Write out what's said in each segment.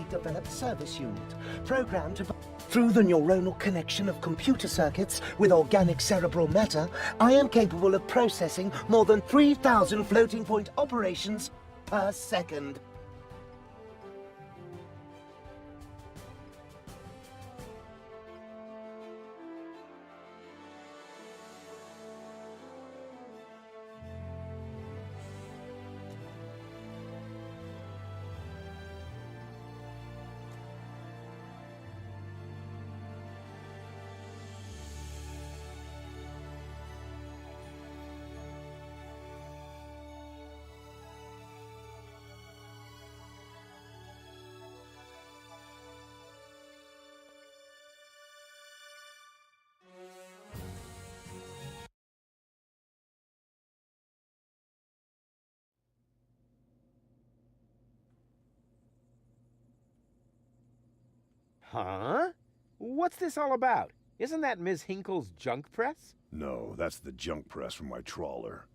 developed service unit, programmed to... Through the neuronal connection of computer circuits with organic cerebral matter, I am capable of processing more than 3,000 floating point operations per second. Huh? What's this all about? Isn't that Ms. Hinkle's junk press? No, that's the junk press from my trawler.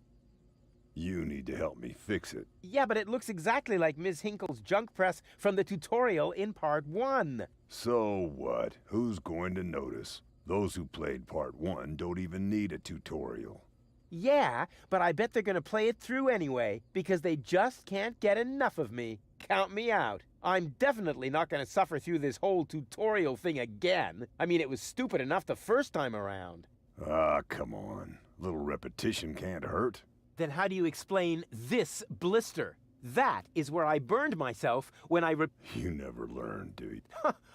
You need to help me fix it. Yeah, but it looks exactly like Ms. Hinkle's junk press from the tutorial in Part 1. So what? Who's going to notice? Those who played Part 1 don't even need a tutorial. Yeah, but I bet they're gonna play it through anyway, because they just can't get enough of me. Count me out. I'm definitely not gonna suffer through this whole tutorial thing again. I mean, it was stupid enough the first time around. Ah, come on. A little repetition can't hurt. Then how do you explain this blister? That is where I burned myself when I You never learn, do you?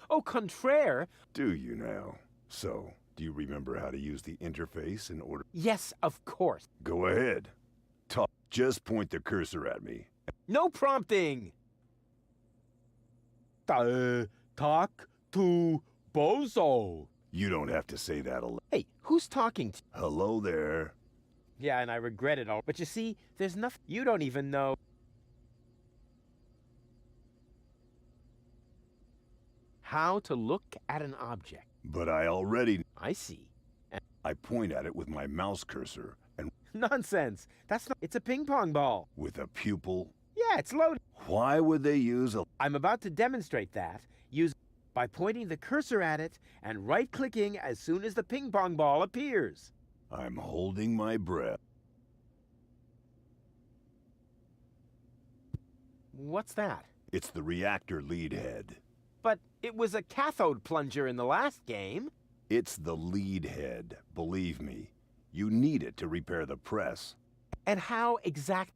Au contraire. Do you now? So, do you remember how to use the interface in order? Yes, of course. Go ahead. Talk. Just point the cursor at me. No prompting. Talk to Bozo. You don't have to say that aloud. Hey, who's talking to... Hello there. Yeah, and I regret it all. But you see, there's nothing... You don't even know... how to look at an object. But I already... I see. And I point at it with my mouse cursor and... Nonsense. That's not... It's a ping pong ball. With a pupil? Yeah, it's loaded. Why would they use a... I'm about to demonstrate that by pointing the cursor at it and right-clicking as soon as the ping pong ball appears. I'm holding my breath. What's that? It's the reactor lead head. But it was a cathode plunger in the last game. It's the lead head, believe me. You need it to repair the press. And how exact...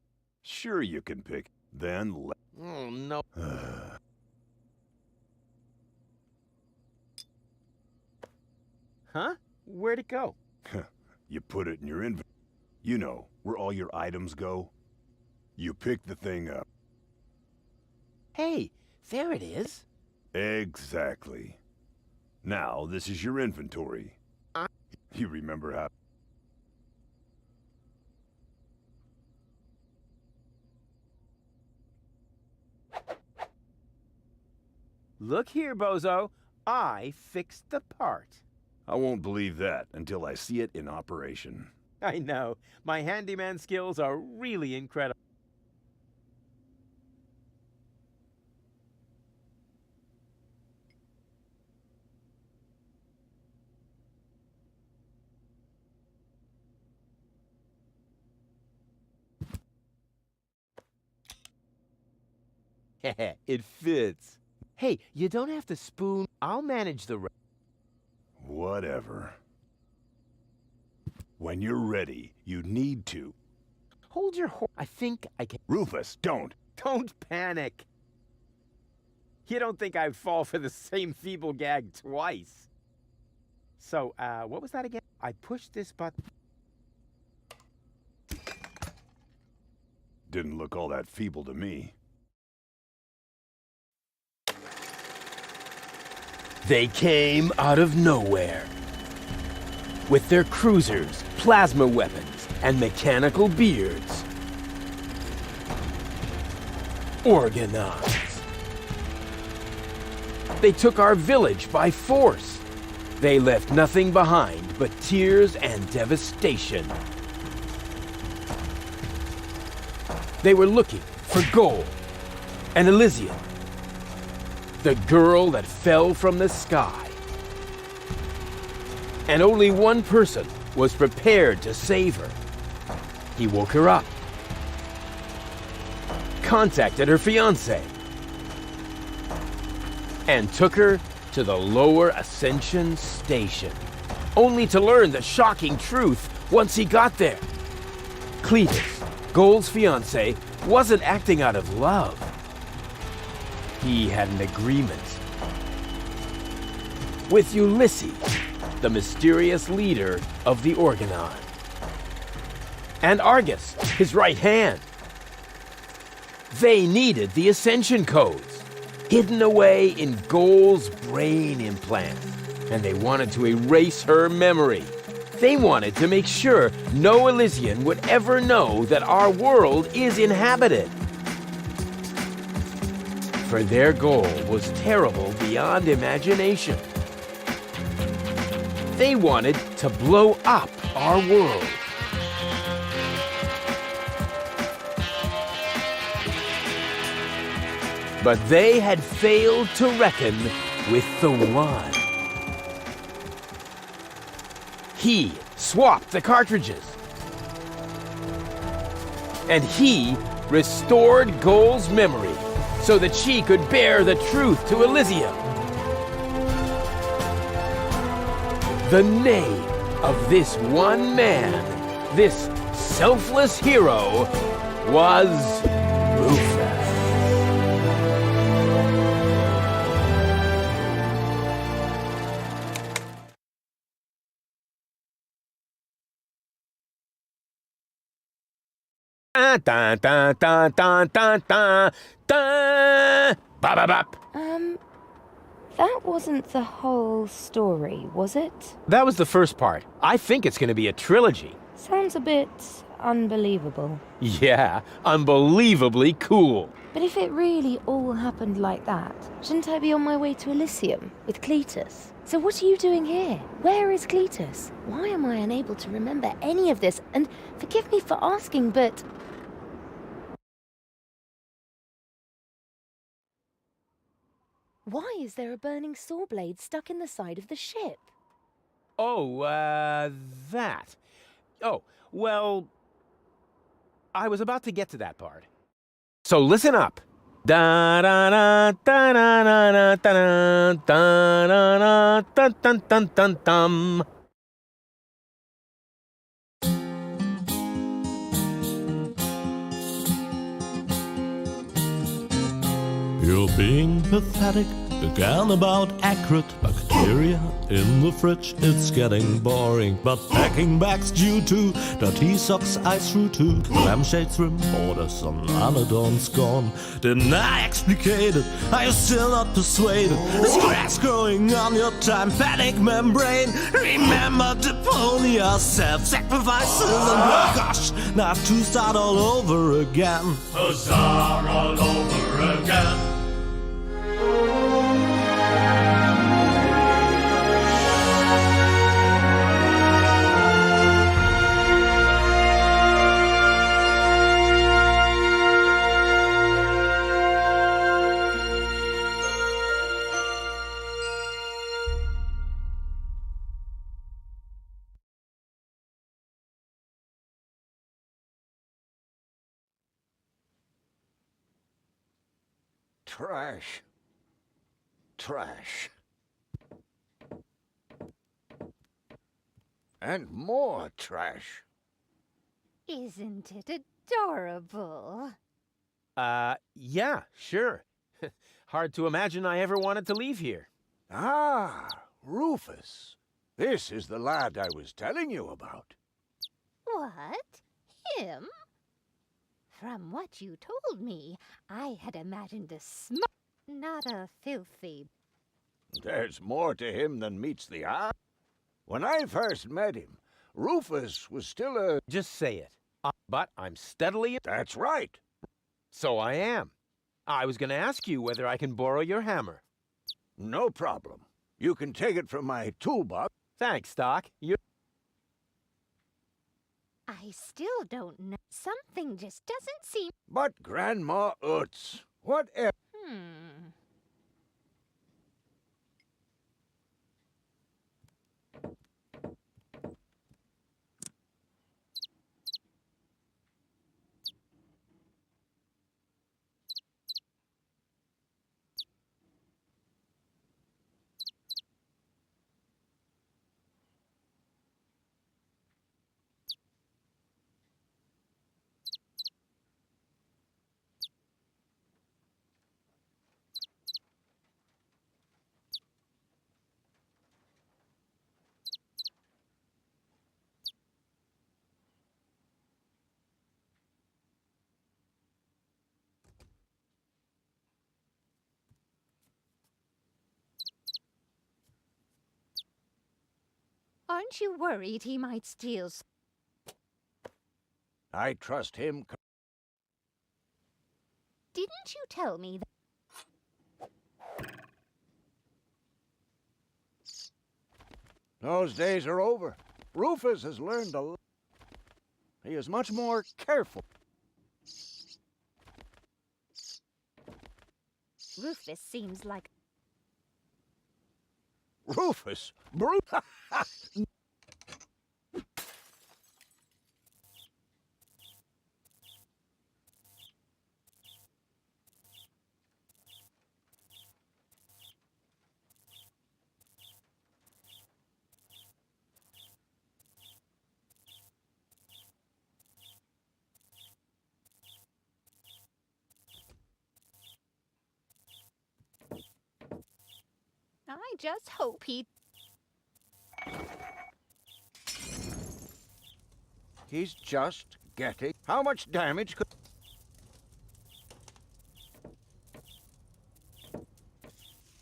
Sure you can pick. Then Oh, no. Huh? Where'd it go? You put it in your inventory. You know, where all your items go. You pick the thing up. Hey, there it is. Exactly. Now, this is your inventory. You remember how... Look here, Bozo. I fixed the part. I won't believe that until I see it in operation. I know. My handyman skills are really incredible. It fits. Hey, you don't have to spoon. I'll manage the rest. Whatever. When you're ready, you need to. Hold your horse. I think I can. Rufus, don't. Don't panic. You don't think I'd fall for the same feeble gag twice. So, what was that again? I pushed this button. Didn't look all that feeble to me. They came out of nowhere. With their cruisers, plasma weapons, and mechanical beards. Organized. They took our village by force. They left nothing behind but tears and devastation. They were looking for gold, an Elysian. The girl that fell from the sky. And only one person was prepared to save her. He woke her up, contacted her fiancé, and took her to the lower Ascension station, only to learn the shocking truth once he got there. Cletus, Goal's fiancé, wasn't acting out of love. He had an agreement with Ulysses, the mysterious leader of the Organon, and Argus, his right hand. They needed the Ascension codes, hidden away in Goal's brain implant, and they wanted to erase her memory. They wanted to make sure no Elysian would ever know that our world is inhabited. For their goal was terrible beyond imagination. They wanted to blow up our world. But they had failed to reckon with the One. He swapped the cartridges. And he restored Goal's memory so that she could bear the truth to Elysium. The name of this one man, this selfless hero, was Rufus. Dun, dun, dun, dun, dun, dun, dun. Bop, bop, bop. That wasn't the whole story, was it? That was the first part. I think it's going to be a trilogy. Sounds a bit unbelievable. Yeah, unbelievably cool. But if it really all happened like that, shouldn't I be on my way to Elysium with Cletus? So what are you doing here? Where is Cletus? Why am I unable to remember any of this? And forgive me for asking, but... why is there a burning saw blade stuck in the side of the ship? Oh, that. Oh, well, I was about to get to that part. So listen up. Da da da da da da da da da da dun dun dun dun. You're being pathetic, again about accurate bacteria in the fridge. It's getting boring, but packing bags due to dirty socks I threw to lampshades, rim borders on anodons gone. Didn't I explicate it? Are you still not persuaded? There's cracks growing on your tympanic membrane. Remember Deponia, self-sacrifices, and oh gosh, now I have to start all over again. Huzzah, all over again. Trash. Trash. And more trash. Isn't it adorable? Yeah, sure. Hard to imagine I ever wanted to leave here. Ah, Rufus. This is the lad I was telling you about. What? Him? From what you told me, I had imagined a smart, not a filthy... There's more to him than meets the eye. When I first met him, Rufus was still a... Just say it. But I'm steadily... That's right. So I am. I was going to ask you whether I can borrow your hammer. No problem. You can take it from my toolbox. Thanks, Doc. You... I still don't know. Something just doesn't seem... But Grandma Utz, whatever... Aren't you worried he might steal? I trust him. Didn't you tell me that? Those days are over. Rufus has learned a lot. He is much more careful. Rufus seems like... Rufus? I just hope he... He's just getting... How much damage could...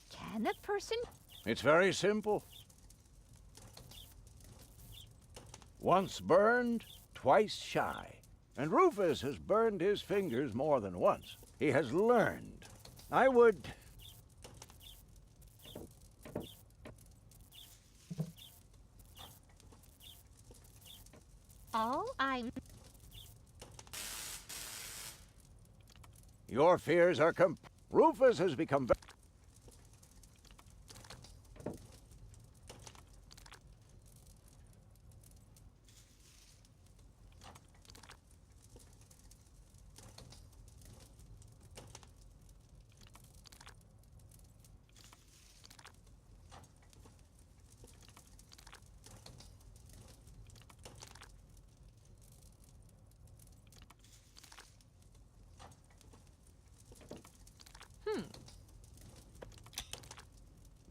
Can a person... It's very simple. Once burned, twice shy. And Rufus has burned his fingers more than once. He has learned. I would... All I'm... Your fears are Rufus has become...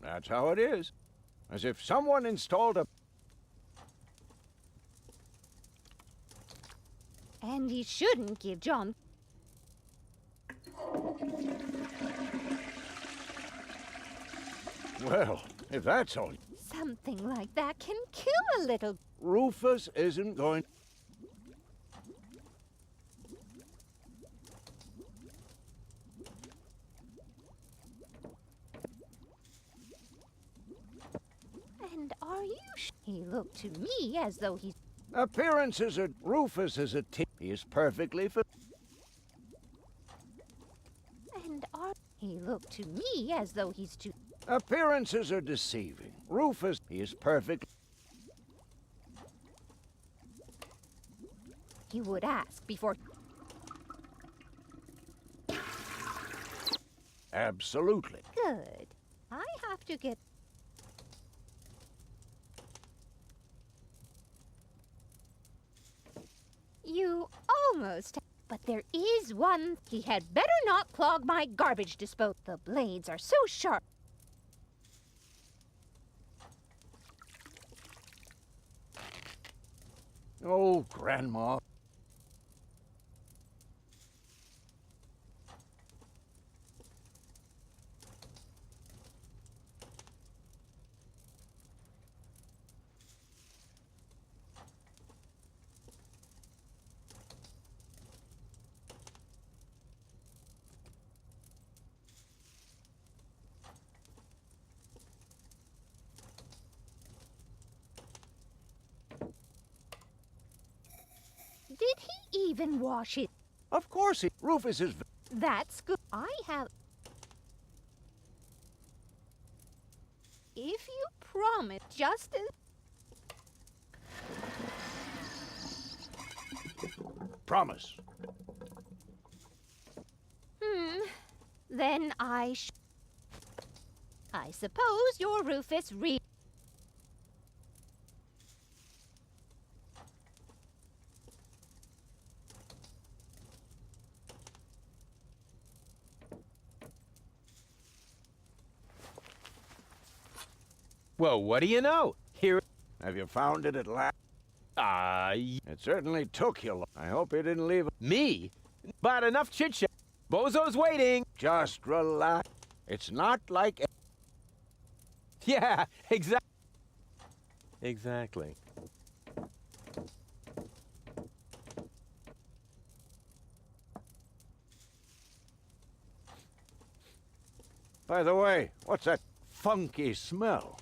That's how it is. As if someone installed a... And he shouldn't give John... Well, if that's all... Something like that can kill a little... Rufus isn't going... And are you He looked to me as though he's... Appearances are... Rufus is a team. He is perfectly... And are... He looked to me as though he's too... Appearances are deceiving. Rufus, he is perfect. He would ask before... Absolutely. Good. I have to get... You almost... But there is one... He had better not clog my garbage disposal. The blades are so sharp. Oh, Grandma. Did he even wash it? Of course he... Rufus is... That's good. I have... If you promise just as... Promise. Then I suppose your Rufus Well, what do you know? Here... Have you found it at last? It It certainly took you long. I hope you didn't leave it. me? But enough chit-chat. Bozo's waiting. Just relax. It's not like... Yeah, exactly. Exactly. By the way, what's that funky smell?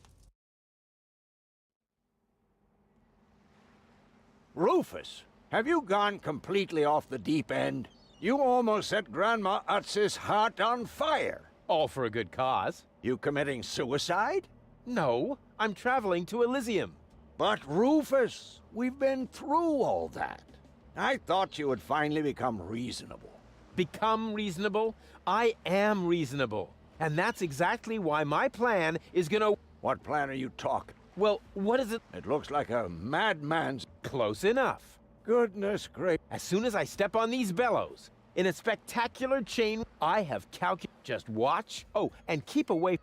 Rufus, have you gone completely off the deep end? You almost set Grandma Utz's heart on fire. All for a good cause. You committing suicide? No, I'm traveling to Elysium. But Rufus, we've been through all that. I thought you would finally become reasonable. Become reasonable? I am reasonable. And that's exactly why my plan is gonna... What plan are you talking? Well, what is it? It looks like a madman's... Close enough. Goodness gracious. As soon as I step on these bellows, in a spectacular chain, I have calculated... Just watch. Oh, and keep away...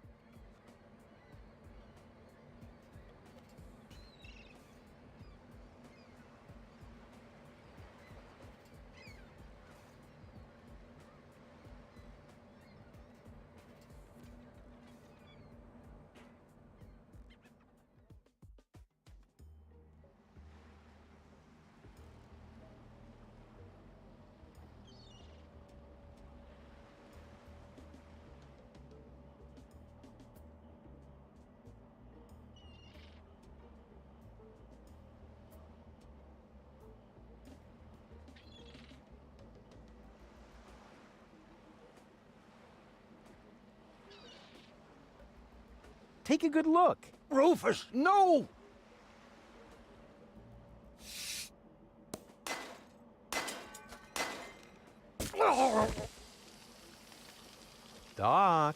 Take a good look. Rufus, no! Doc.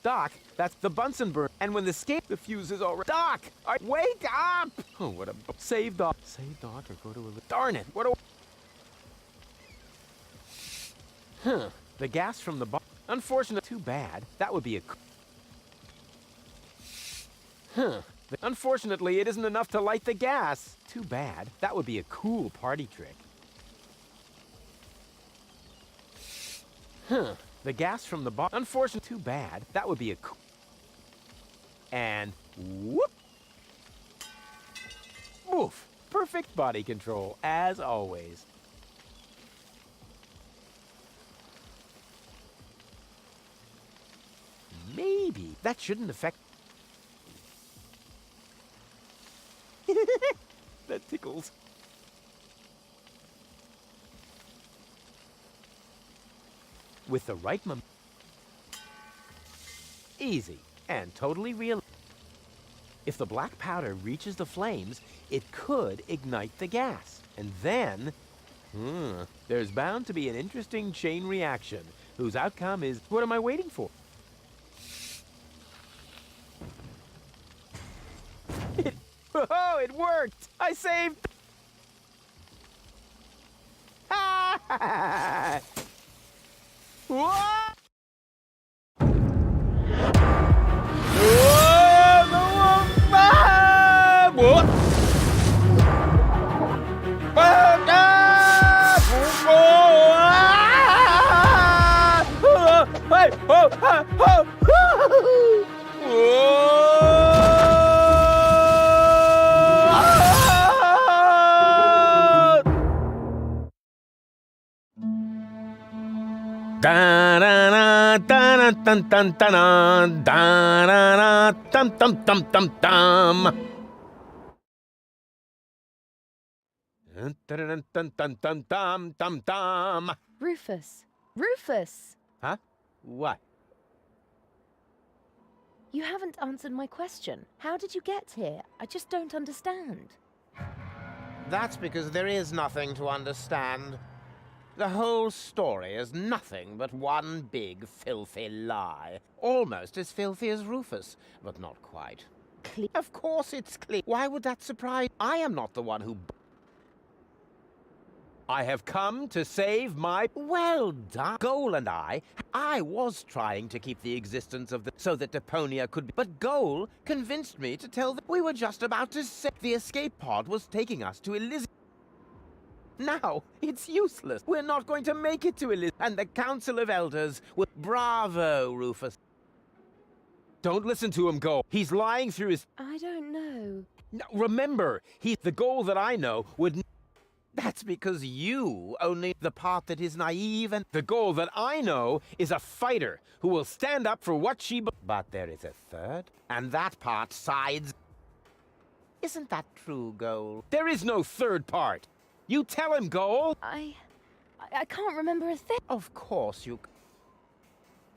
Doc, that's the Bunsen burner. And when the fuse is already... Doc! Wake up! Oh, what a... Save Doc. Save Doc or go to a... Darn it, what a... Huh. The gas from the... Unfortunate. Too bad. That would be a... Huh. Unfortunately, it isn't enough to light the gas. Too bad. That would be a cool party trick. Huh. The gas from the bar... Unfortunately, too bad. That would be a cool... And... Whoop! Woof! Perfect body control, as always. Maybe. That shouldn't affect... That tickles. With the right easy and totally real. If the black powder reaches the flames, it could ignite the gas. And then, there's bound to be an interesting chain reaction, whose outcome is, what am I waiting for? Oh, it worked! I saved... Ha! What? Rufus! Rufus! Huh? What? You haven't answered my question. How did you get here? I just don't understand. That's because there is nothing to understand. The whole story is nothing but one big, filthy lie. Almost as filthy as Rufus, but not quite. Of course it's clear. Why would that surprise? I am not the one who... I have come to save my... Well done. Goal and I was trying to keep the existence of the... so that Deponia could be... But Goal convinced me to tell them we were just about to say the escape pod was taking us to Elysium. Now, it's useless. We're not going to make it to Elysium. And the Council of Elders will... Bravo, Rufus. Don't listen to him, Goal. He's lying through his... I don't know. No, remember, the goal that I know would... That's because you only the part that is naive, and the goal that I know is a fighter who will stand up for what she... But there is a third, and that part sides... Isn't that true, Goal? There is no third part. You tell him, Goal. I can't remember a thing. Of course you...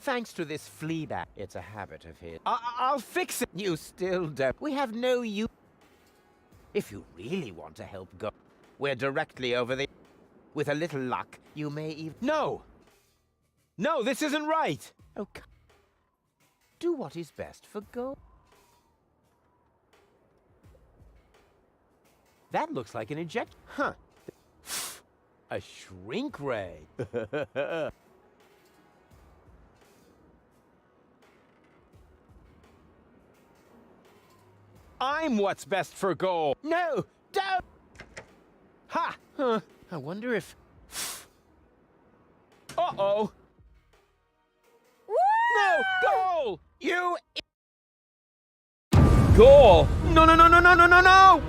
Thanks to this flea bat. It's a habit of his. I'll fix it. You still don't. We have no use. If you really want to help Goal, we're directly over the... With a little luck, you may even... No! No, this isn't right! Oh, do what is best for Goal. That looks like an eject... Huh. A shrink ray. I'm what's best for Goal. No, don't! Ha! Huh. I wonder if... Uh-oh! No! Goal! You... Goal! No, no, no, no, no, no, no, no!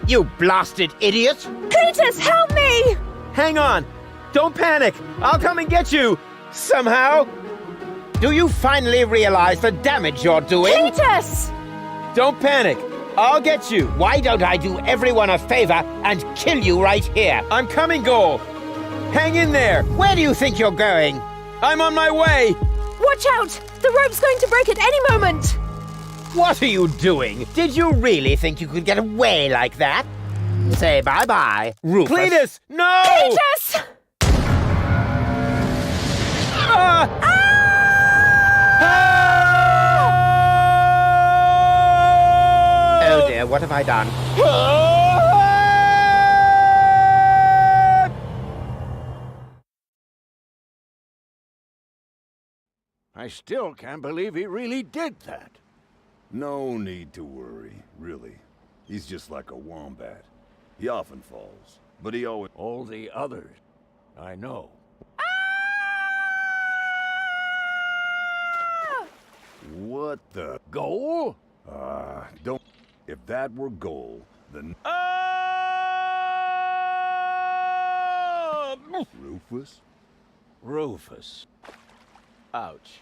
You blasted idiot! Cletus, help me! Hang on! Don't panic! I'll come and get you! Somehow! Do you finally realize the damage you're doing? Cletus! Don't panic! I'll get you! Why don't I do everyone a favor and kill you right here? I'm coming, Goal! Hang in there! Where do you think you're going? I'm on my way! Watch out! The rope's going to break at any moment! What are you doing? Did you really think you could get away like that? Say bye-bye, Rufus. Cletus! No! Cletus! Oh dear, what have I done? I still can't believe he really did that. No need to worry, really. He's just like a wombat. He often falls, but he always... All the others, I know. What the... Goal? Don't... If that were Goal, then... Rufus? Rufus. Ouch.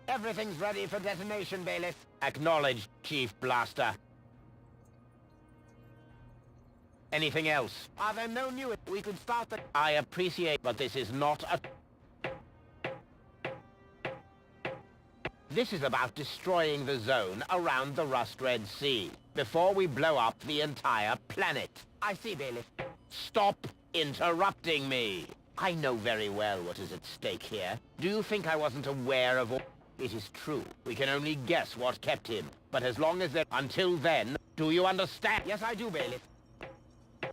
Everything's ready for detonation, Bailiff. Acknowledged, Chief Blaster. Anything else? Are there no new... We could start the... I appreciate, but this is not a... This is about destroying the zone around the Rust-Red Sea before we blow up the entire planet. I see, Bailiff. Stop interrupting me. I know very well what is at stake here. Do you think I wasn't aware of all... It is true. We can only guess what kept him. But as long as that... Until then, do you understand? Yes, I do, Bailiff.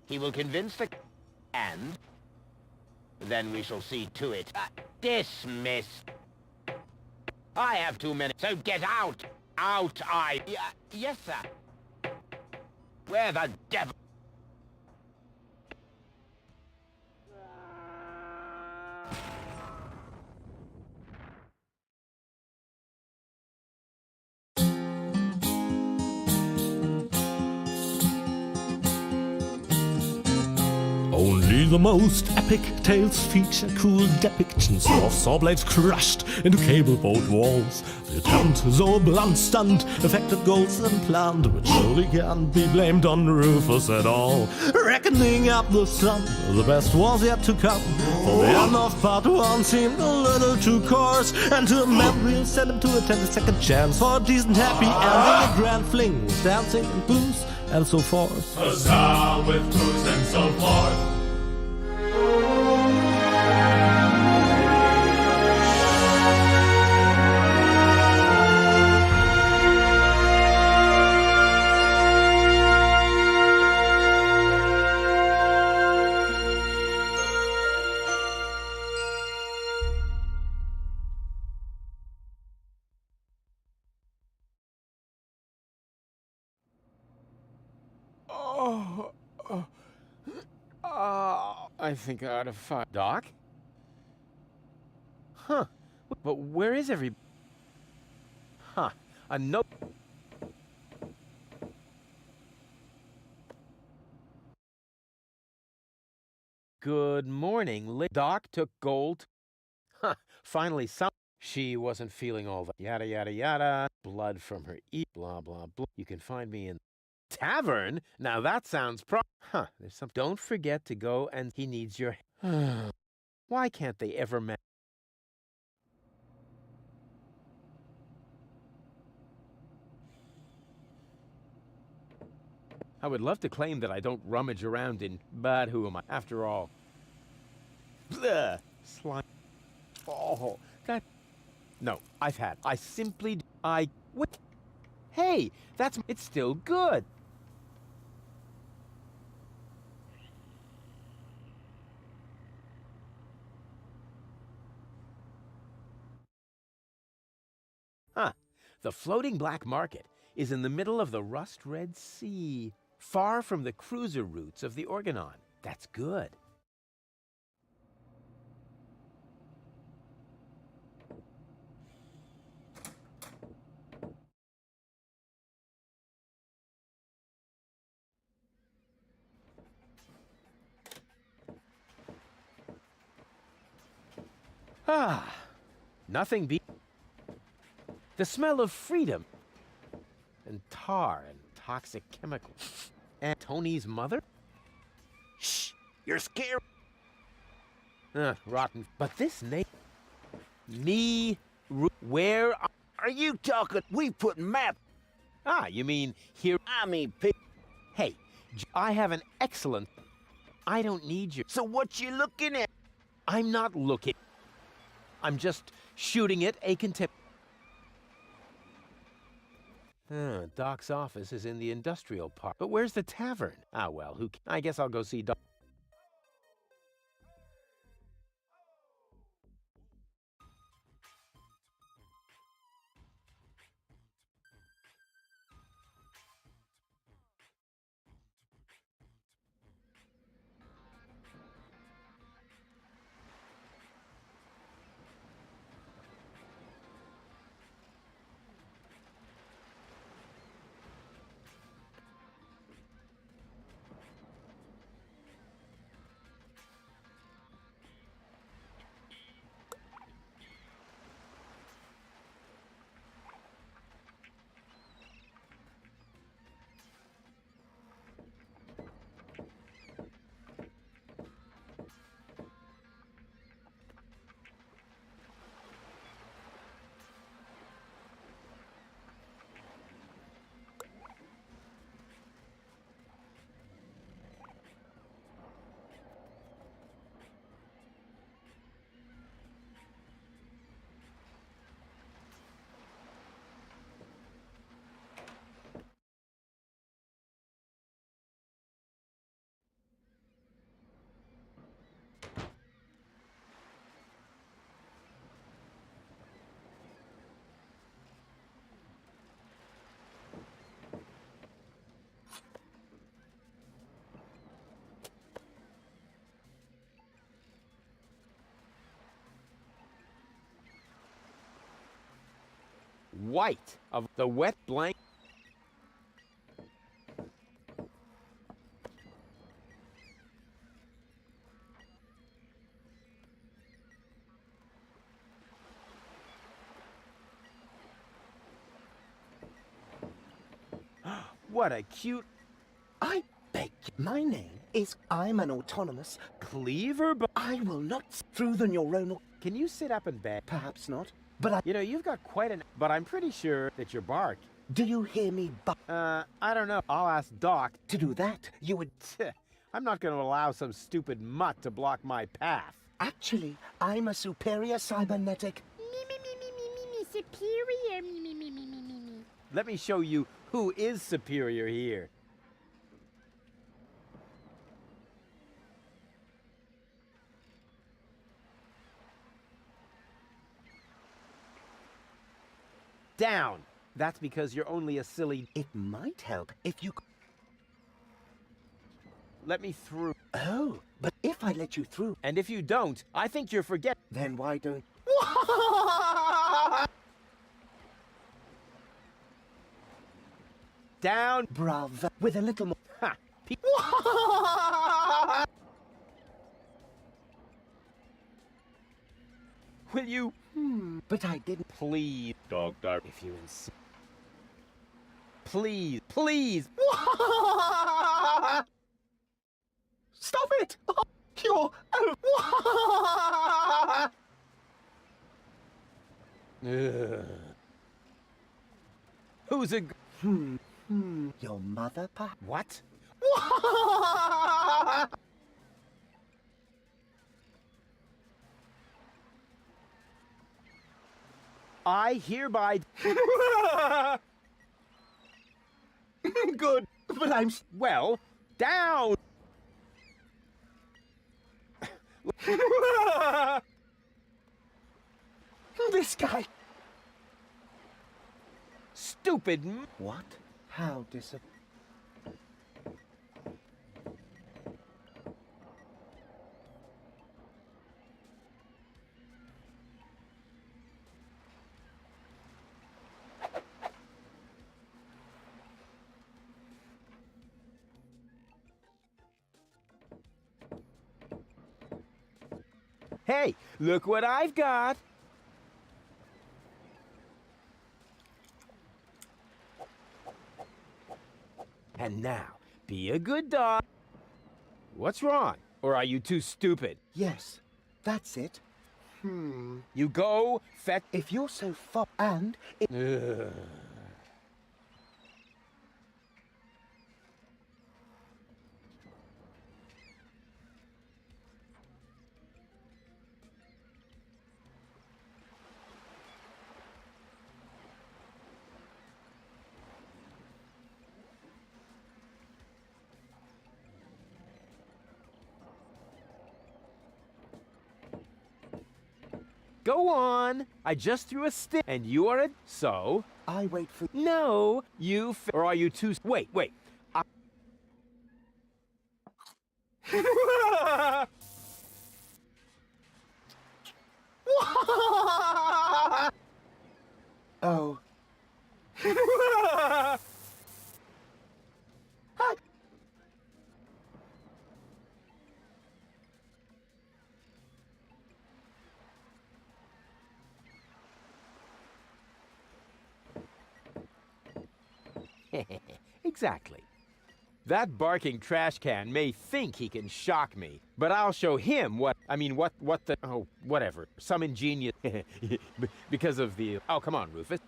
He will convince the... And... Then we shall see to it. Dismissed. I have 2 minutes, so get out! Out, yes, sir. Where the devil... Only the most epic tales feature cruel depictions of saw blades crushed into cable boat walls. The attempt, though a blunt stunt, affected goals and planned, which surely can't be blamed on Rufus at all. Reckoning up the sun, the best was yet to come. For the end of part 1 seemed a little too coarse, and to a man we'll send him to attend a second chance for a decent happy ending, a grand fling with dancing and booze and so forth. Huzzah with booze and so forth. I think I ought to find Doc? Huh. But where is every... Huh. A note... Good morning, Doc took gold. Huh. Finally, she wasn't feeling all that. Yada, yada, yada. Blood from her blah, blah, blah. You can find me in... Tavern? Now that sounds Huh. There's some... Don't forget to go and he needs your... Why can't they ever I would love to claim that I don't rummage around in... But who am I? After all... Bleh. Slime... Oh, that... No, I've had... I simply... What? Hey, that's... It's still good. Huh. The floating black market is in the middle of the rust-red sea, far from the cruiser routes of the Organon. That's good. Ah, nothing beats the smell of freedom and tar and toxic chemicals. And Tony's mother? Shh, you're scared. Rotten. But this name, where Are you talking? We put map. Ah, you mean here? I mean, Hey, I have an excellent. I don't need you. so what you looking at? I'm not looking. I'm just shooting it a contempt. Doc's office is in the industrial park. But where's the tavern? Ah, well, I guess I'll go see Doc. White of the wet blank. What a cute... I beg you. My name is... I'm an autonomous... Cleaver, but... I will not... Through the neuronal... Can you sit up in bed? Perhaps not. But I... You know, you've got quite an... But I'm pretty sure that you're barked. Do you hear me I don't know. I'll ask Doc. To do that, you would... I'm not going to allow some stupid mutt to block my path. Actually, I'm a superior cybernetic... Superior, Let me show you who is superior here. Down. That's because you're only a silly... It might help if you... let me through. Oh, but if I let you through, And if you don't, I think you're forgetting. then why don't... Down. Bravo. With a little more... Ha! Will you But I didn't... please, Doctor. if you insist. Please, please. Stop it! You're... Ugh. Who's a... Your mother, perhaps? What? I hereby... Good, but I'm... Well, down! This guy... Stupid... What? How disappointing. Hey, look what I've got! And now, be a good dog. What's wrong? Or are you too stupid? Yes, that's it. You go, fetch... If you're so far... And... Ugh. Go on. I just threw a stick, and you are a... So? I wait for... No, you... Or are you too... Wait, wait. Oh. Exactly. That barking trash can may think he can shock me, but I'll show him what... I mean, what the... Oh, whatever. Some ingenious... because of the... Oh, come on, Rufus.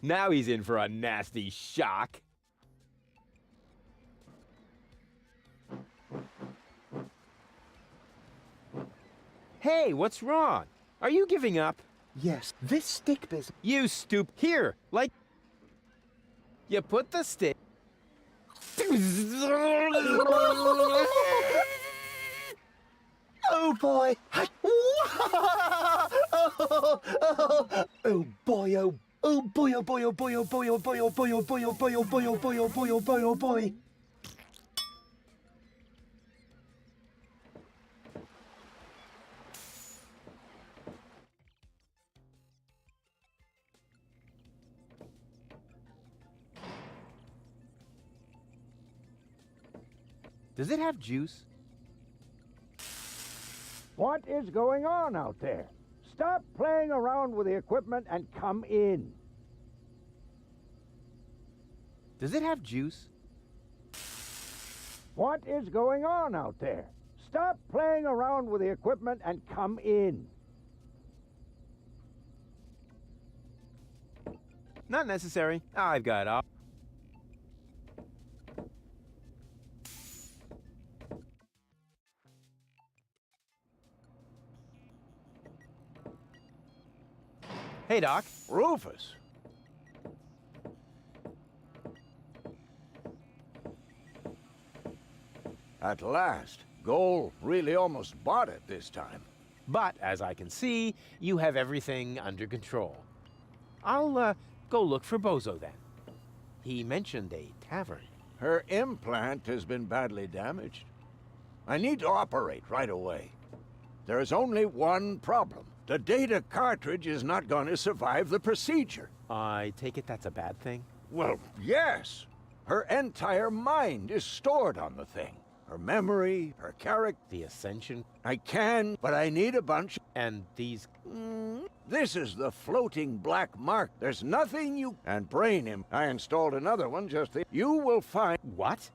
Now he's in for a nasty shock. Hey, what's wrong? Are you giving up? Yes, this stick business... You stoop here, like... You put the stick... Oh boy! Oh boy! Oh boy! Oh boy! Oh boy! Oh boy! Oh boy! Oh boy! Oh boy! Oh boy! Oh boy! Oh boy! Oh boy! Oh boy! Oh boy! Does it have juice? What is going on out there? Stop playing around with the equipment and come in. Does it have juice? What is going on out there? Stop playing around with the equipment and come in. Not necessary. I've got it. Hey, Doc. Rufus. At last, Goal really almost bought it this time. But, as I can see, you have everything under control. I'll go look for Bozo then. He mentioned a tavern. Her implant has been badly damaged. I need to operate right away. There is only one problem. The data cartridge is not going to survive the procedure. I take it that's a bad thing? Well, yes. Her entire mind is stored on the thing. Her memory, her character. The Ascension? I can, but I need a bunch. And these... This is the floating black mark. There's nothing you... And brain him. I installed another one just the... You will find... What?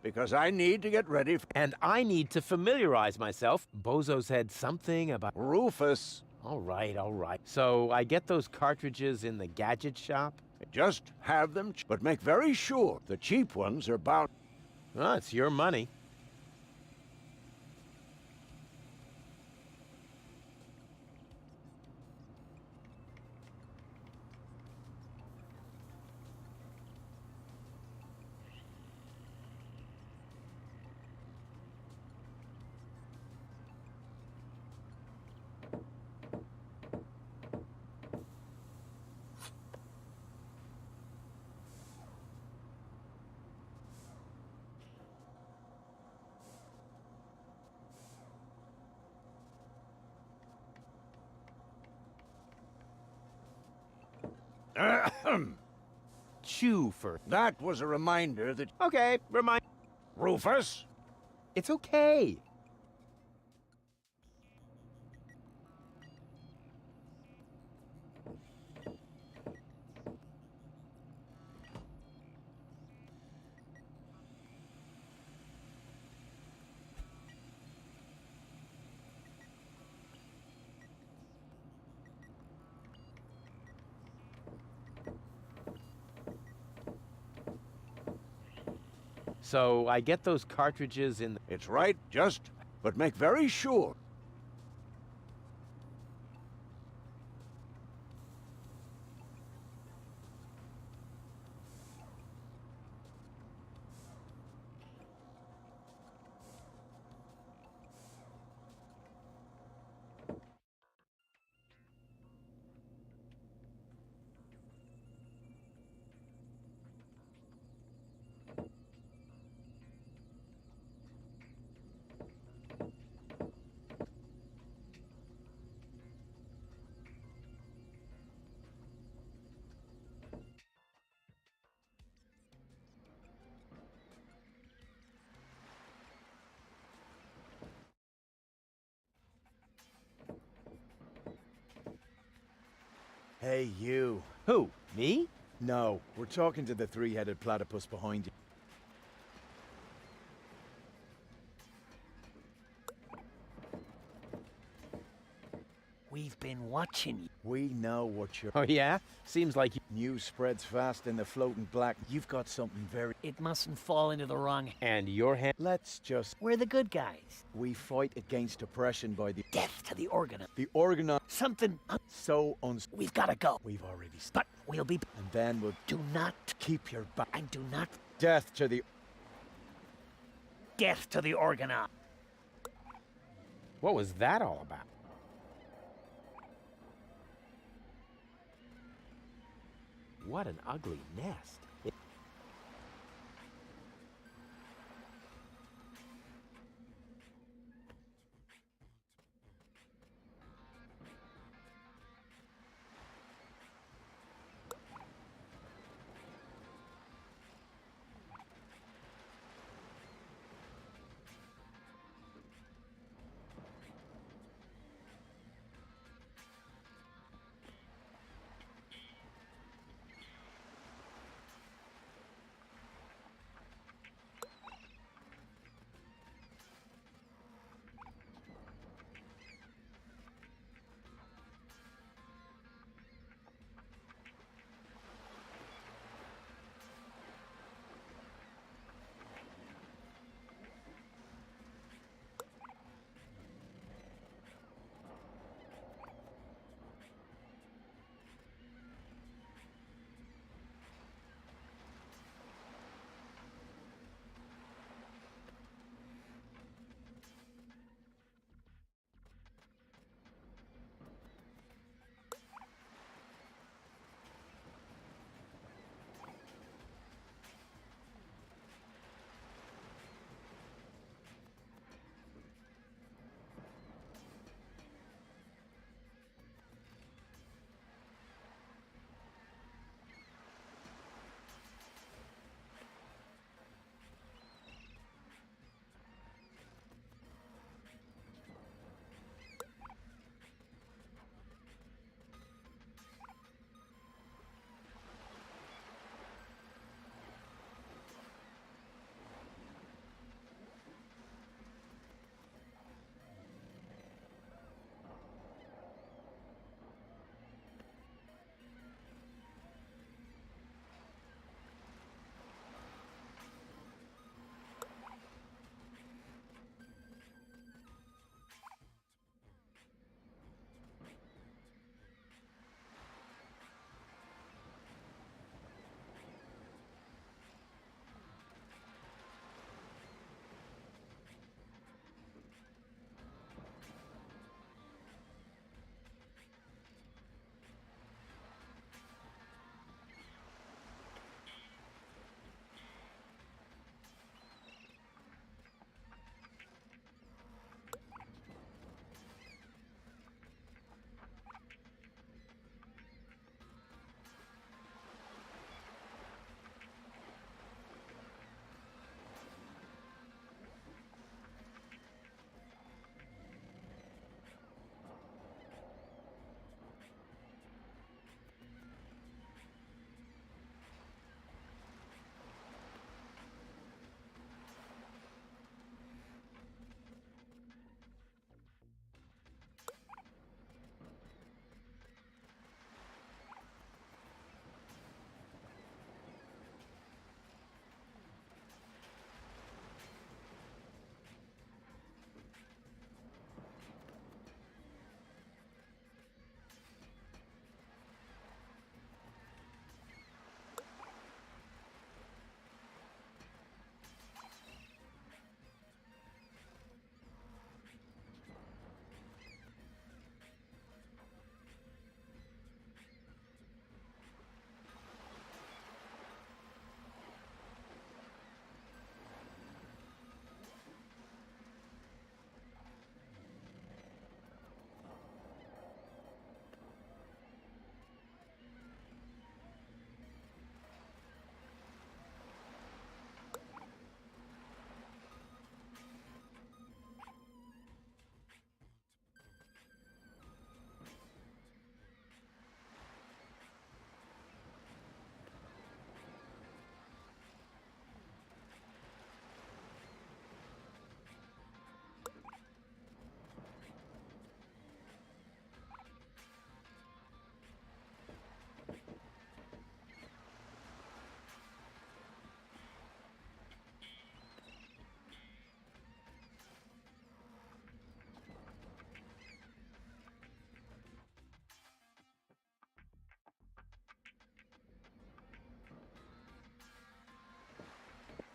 Because I need to get ready for... And I need to familiarize myself. Bozo said something about... Rufus. All right, all right. So I get those cartridges in the gadget shop? Just have them, but make very sure the cheap ones are bound... Well, it's your money. Chew for... That was a reminder that... Okay, remind... Rufus? It's okay. So I get those cartridges in... It's right, just... But make very sure. Hey, you. Who? Me? No, we're talking to the three-headed platypus behind you. We've been watching you. We know what you're... Oh, yeah? Seems like you... News spreads fast in the floating black. You've got something very... It mustn't fall into the wrong... And your hand... Let's just... We're the good guys. We fight against oppression by the... Death to the organ. The organ... Something... So We've gotta go. We've already... But we'll be... And then we'll... Do not... Keep your back. And do not... Death to the... Death to the organon. What was that all about? What an ugly nest.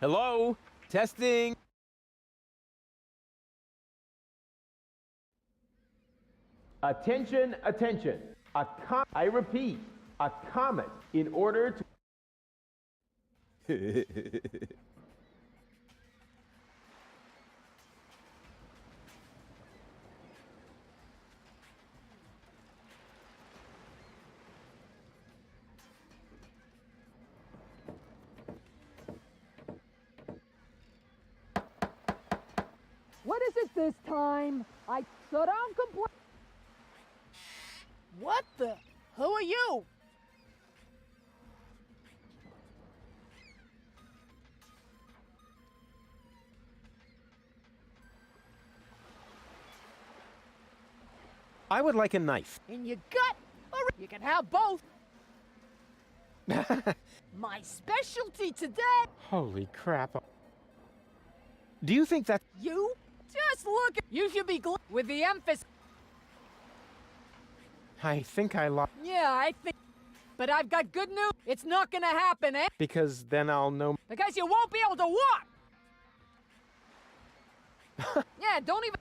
Hello? Testing. Attention, attention. I repeat, a comet in order to... What is it this time? So don't complain. What the? Who are you? I would like a knife. In your gut? Or you can have both. My specialty today. Holy crap. Do you think that... You? Just look. You should be with the emphasis. I think I lost... Yeah, I think. But I've got good news. It's not gonna happen, eh? Because then I'll know... Because you won't be able to walk. Yeah, don't even...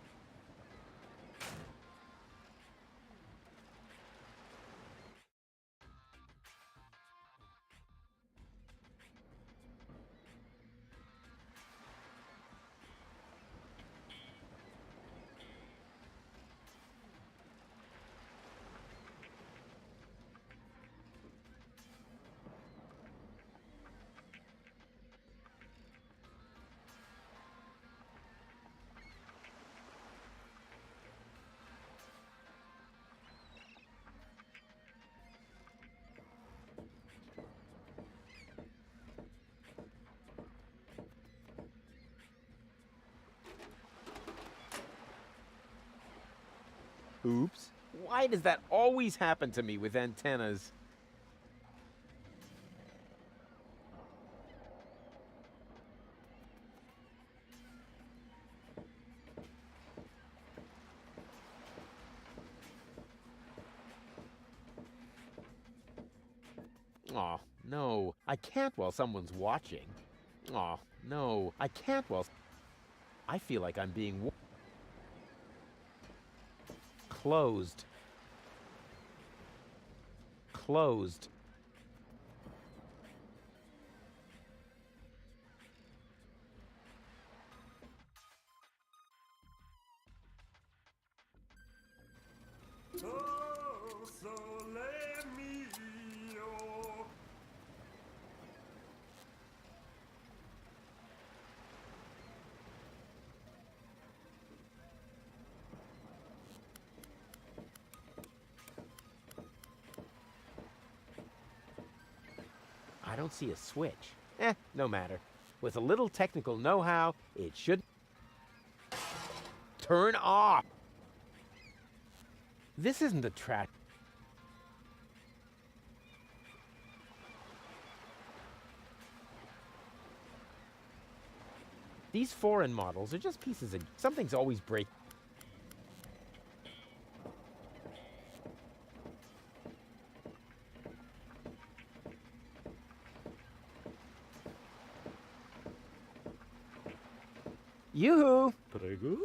Oops. Why does that always happen to me with antennas? Aw, no. I can't while someone's watching. Aw, no. I can't while... I feel like I'm being... Closed. Closed. I don't see a switch. No matter. With a little technical know-how, it should... Turn off! This isn't a trap. These foreign models are just pieces of... Something's always breaking. Yoo-hoo! Prego?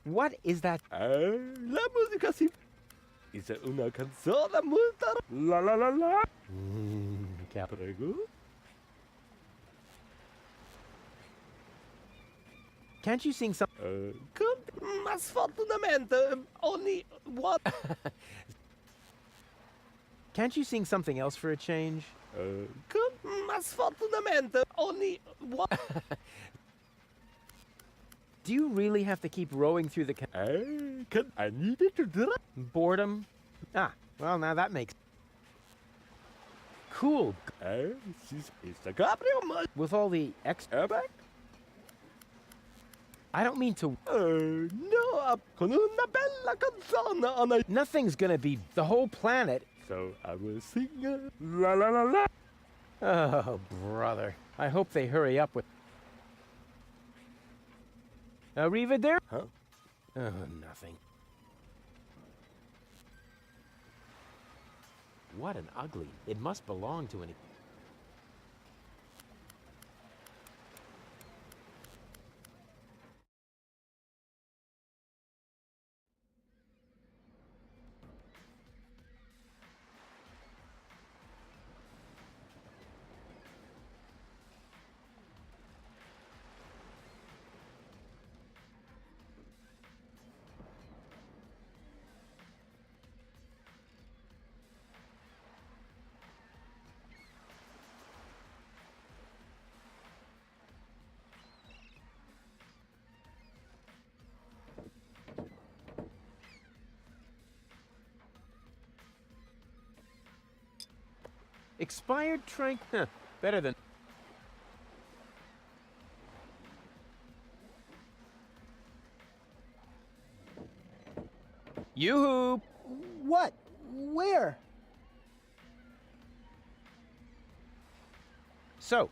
What is that? La música sí. Es una canción muy... La la la la. Prego? Can't you sing some... Más fortunadamente, only one... Can't you sing something else for a change? Más fortunadamente, only one... Do you really have to keep rowing through the... I needed to do it. Boredom? Ah, well, now that makes... Cool. With all the extra... I don't mean to... No, con una bella canzone. Nothing's gonna be the whole planet. So I will sing la la la la. Oh, brother. I hope they hurry up with... Arrivederci? Huh? Oh, nothing. What an ugly... It must belong to an... Expired trank? Huh, better than... Yoo-hoo! What? Where? So,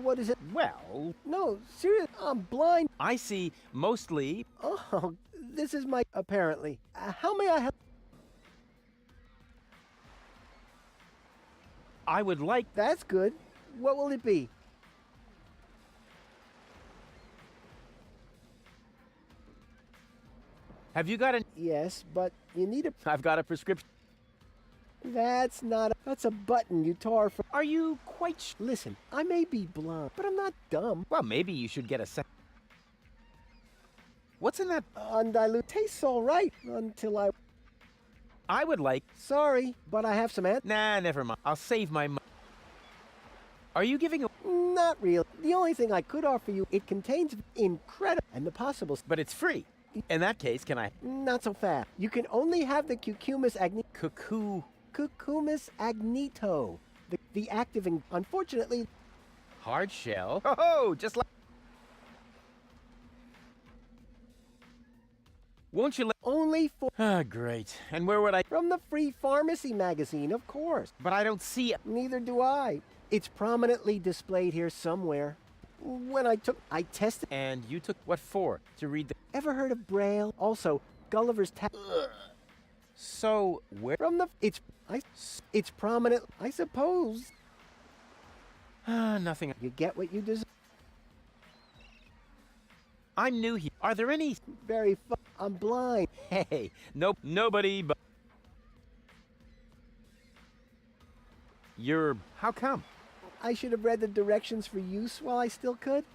what is it? Well... No, seriously, I'm blind. I see mostly... Oh, this is my... Apparently. How may I help? I would like... That's good. What will it be? Have you got a... Yes, but you need a... I've got a prescription. That's not a... That's a button you tore from... Are you quite... Listen, I may be blind, but I'm not dumb. Well, maybe you should get a sec... What's in that... Undiluted. Tastes all right until I would like... Sorry, but I have some Nah, never mind. I'll save my money. Are you giving a... Not really. The only thing I could offer you, it contains incredible and the possible... But it's free. In that case, can I... Not so fast. You can only have the cucumis Cucumis agnito. The active and unfortunately... Hard shell? Oh, just like... Won't you let... Only for... Ah, great. And where would I... From the Free Pharmacy magazine, of course. But I don't see it. Neither do I. It's prominently displayed here somewhere. When I tested... And you took what for? To read the... Ever heard of Braille? Also, Gulliver's So, where... From the... It's prominent... I suppose. Ah, nothing. You get what you deserve. I'm new here. Are there any... Very fun. I'm blind. Hey, nope, nobody but... You're... How come? I should have read the directions for use while I still could.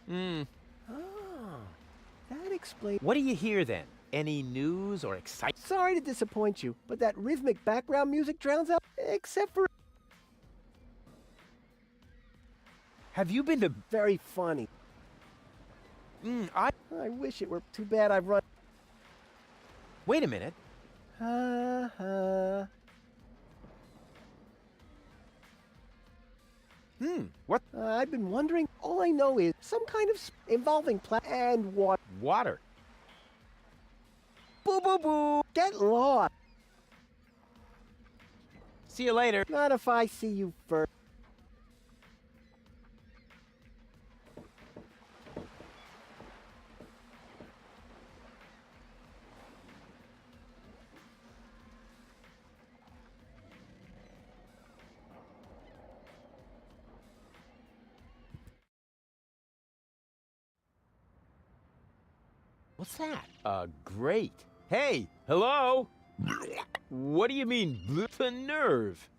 Ah, that explains... What do you hear then? Any news or excitement? Sorry to disappoint you, but that rhythmic background music drowns out... Except for... Have you been to... Very funny. I wish it were too bad I've run... Wait a minute. What? I've been wondering. All I know is some kind of involving and water. Water. Boo boo boo. Get lost. See you later. Not if I see you first. What's that? Great. Hey, hello? What do you mean, the nerve?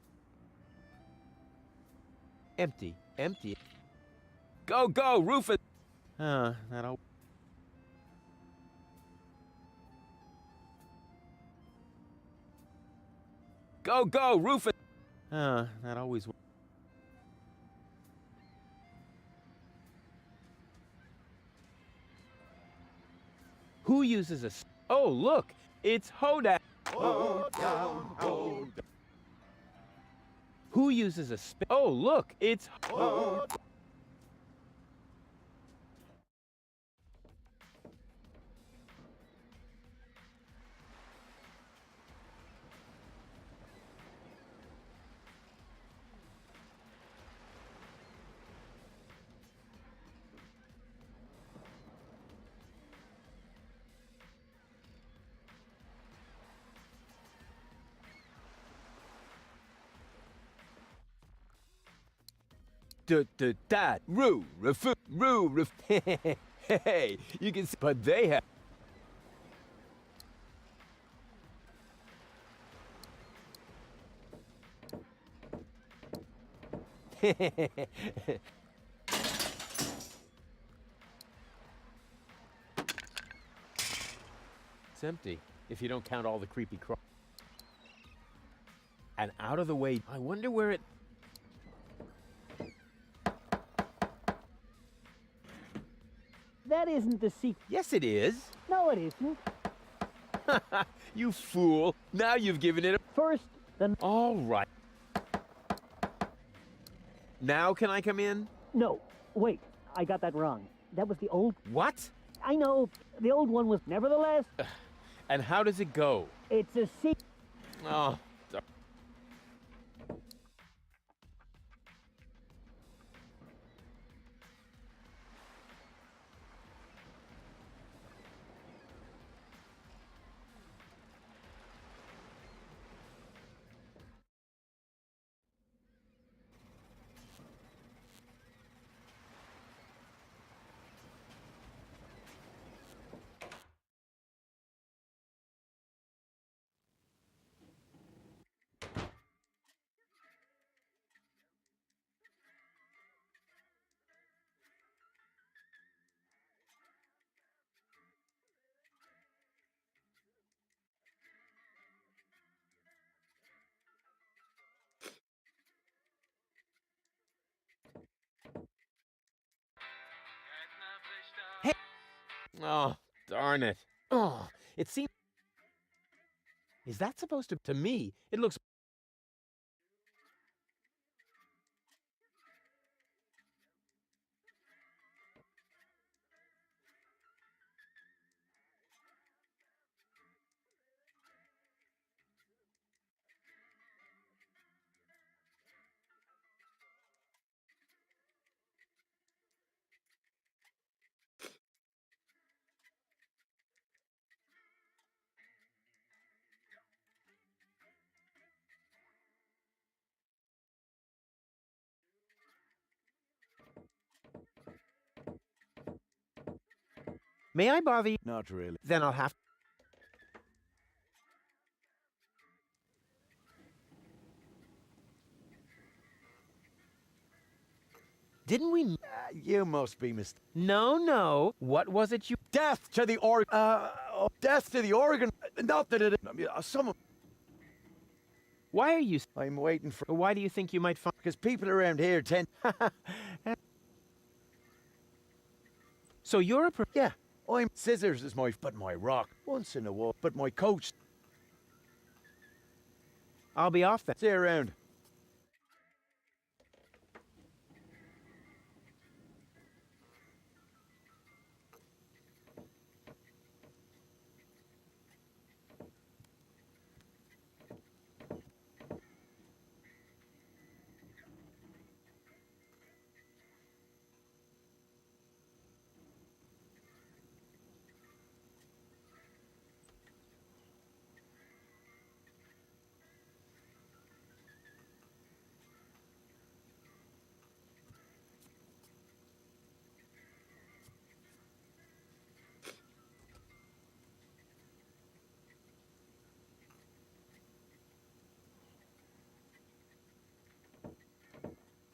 Empty, empty. Go, go, Rufus! That'll... Go, go, Rufus! That always works. Who uses a... Oh, look! It's Hoda! Hold down, hold down. Who uses a... Oh, look! It's... Hold. That Rufu. Hey, you can see, but they have. It's empty, if you don't count all the creepy crawls. And out of the way, I wonder where it... that isn't the secret. Yes, it is. No, it isn't. You fool. Now you've given it a... First, then... All right. Now can I come in? No, wait. I got that wrong. That was the old... What? I know. The old one was nevertheless... And how does it go? It's a secret. Oh, hey! Oh, darn it. Oh, it seems... Is that supposed to... To me, it looks... May I bother you? Not really. Then I'll have... Didn't we... You must be mistaken. No. What was it you... Death to the organ. Death to the organ. Not that it. I mean, someone. Why are you... I'm waiting for. Why do you think you might find... Because people around here tend. So you're a... Yeah. I'm scissors is my. But my rock. Once in a while. But my coach. I'll be off then. See you around.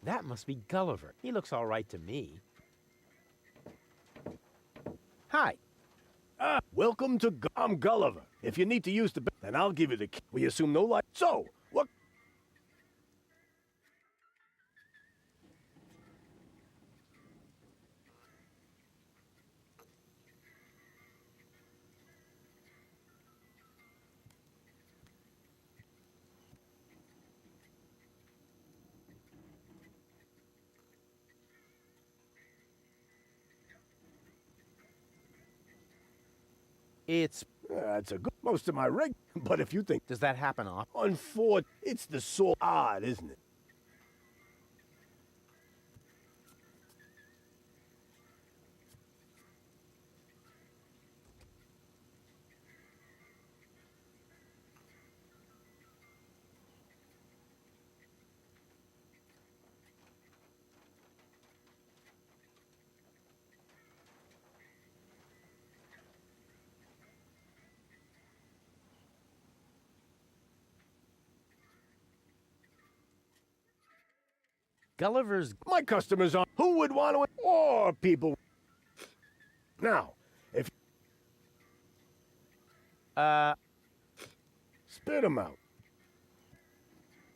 That must be Gulliver. He looks all right to me. Hi. Welcome to I'm Gulliver. If you need to use the then I'll give you the key. We assume no light. So, what? It's... That's a good... Most of my rig. But if you think... Does that happen often? Unfortunately, it's the sort odd, isn't it? Gulliver's... My customers are... Who would want to... Or people... Now, if... Spit them out.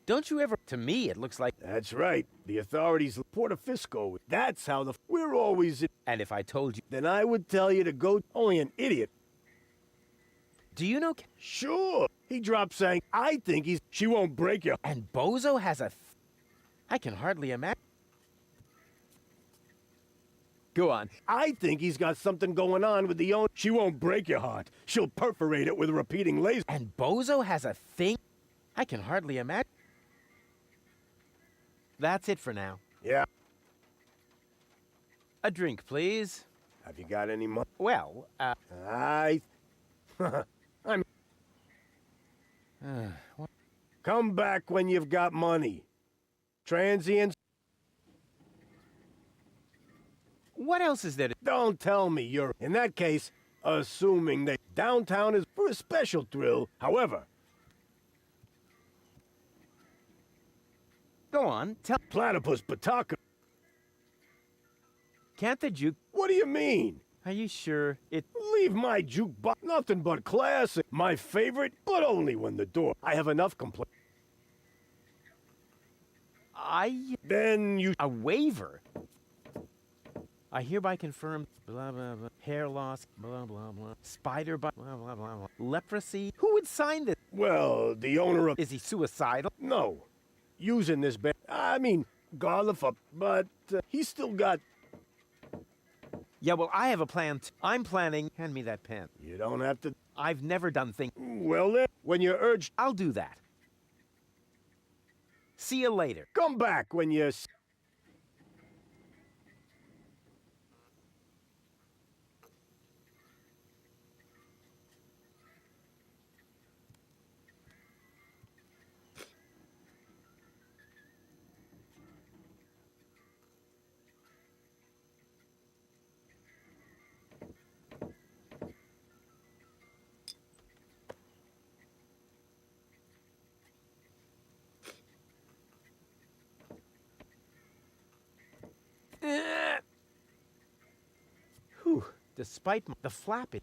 Don't you ever... To me, it looks like... That's right. The authorities report a Fisco. That's how we're always in. And if I told you... Then I would tell you to go. Only an idiot. Do you know... Sure. He dropped saying, I think he's... She won't break you. And Bozo has a... I can hardly imagine... Go on. I think he's got something going on with the own... She won't break your heart. She'll perforate it with a repeating laser. And Bozo has a thing... I can hardly imagine... That's it for now. Yeah. A drink, please. Have you got any money? Well, I'm... Come back when you've got money. Transients... What else is there to... Don't tell me you're... In that case, assuming that downtown is for a special thrill, however... Go on, tell... Platypus Pataka... Can't the juke... What do you mean? Are you sure it... Leave my jukebox... Nothing but classic. My favorite, but only when the door... I have enough complaints. Then you... A waiver? I hereby confirm... Blah, blah, blah. Hair loss... Blah, blah, blah. Spider bite... Blah, blah, blah, blah. Leprosy? Who would sign this? Well, the owner of... Is he suicidal? No. Using this bed. I mean, Garlifa, but he's still got... Yeah, well, I have a plan. I'm planning... Hand me that pen. You don't have to... I've never done things... Well then, when you're urged... I'll do that. See you later. Come back when you're... Whew, despite the flapping.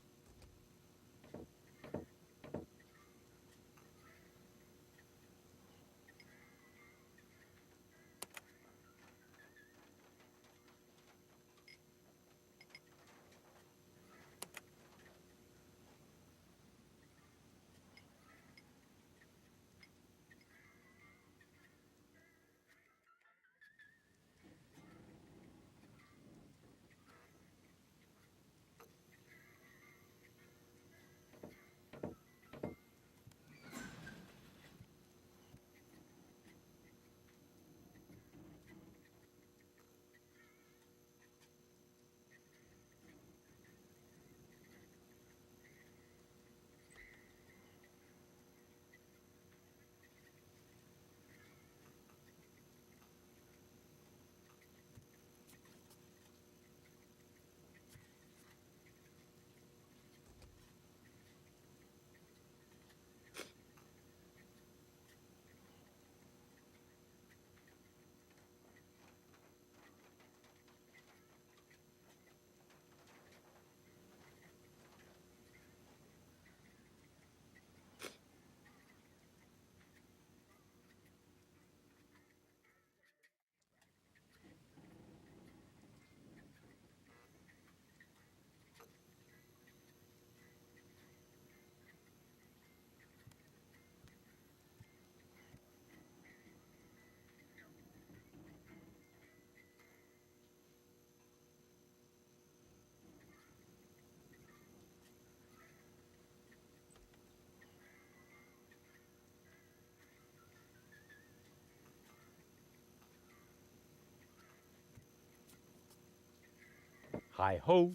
Hi-ho.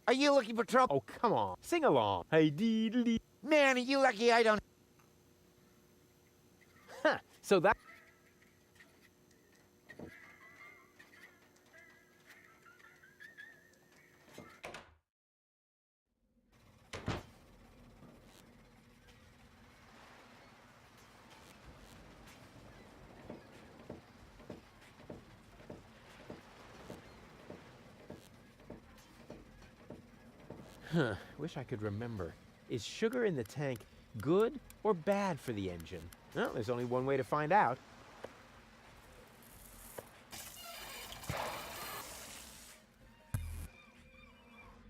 Are you looking for trouble? Oh, come on. Sing along. Hey, dee. Man, are you lucky I don't... Huh. So that... Huh, wish I could remember. Is sugar in the tank good or bad for the engine? Well, there's only one way to find out.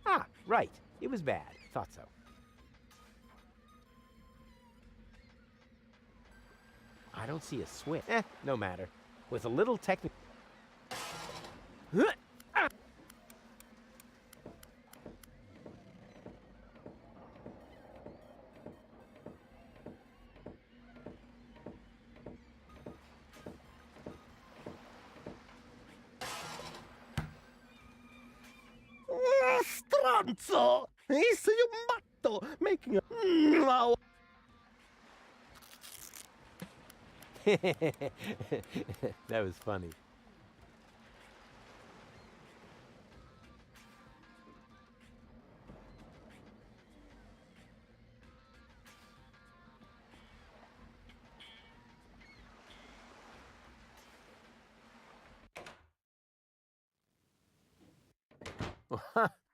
Ah, right. It was bad. Thought so. I don't see a switch. No matter. With a little technical... Stronzo! He's a matto, making a... That was funny.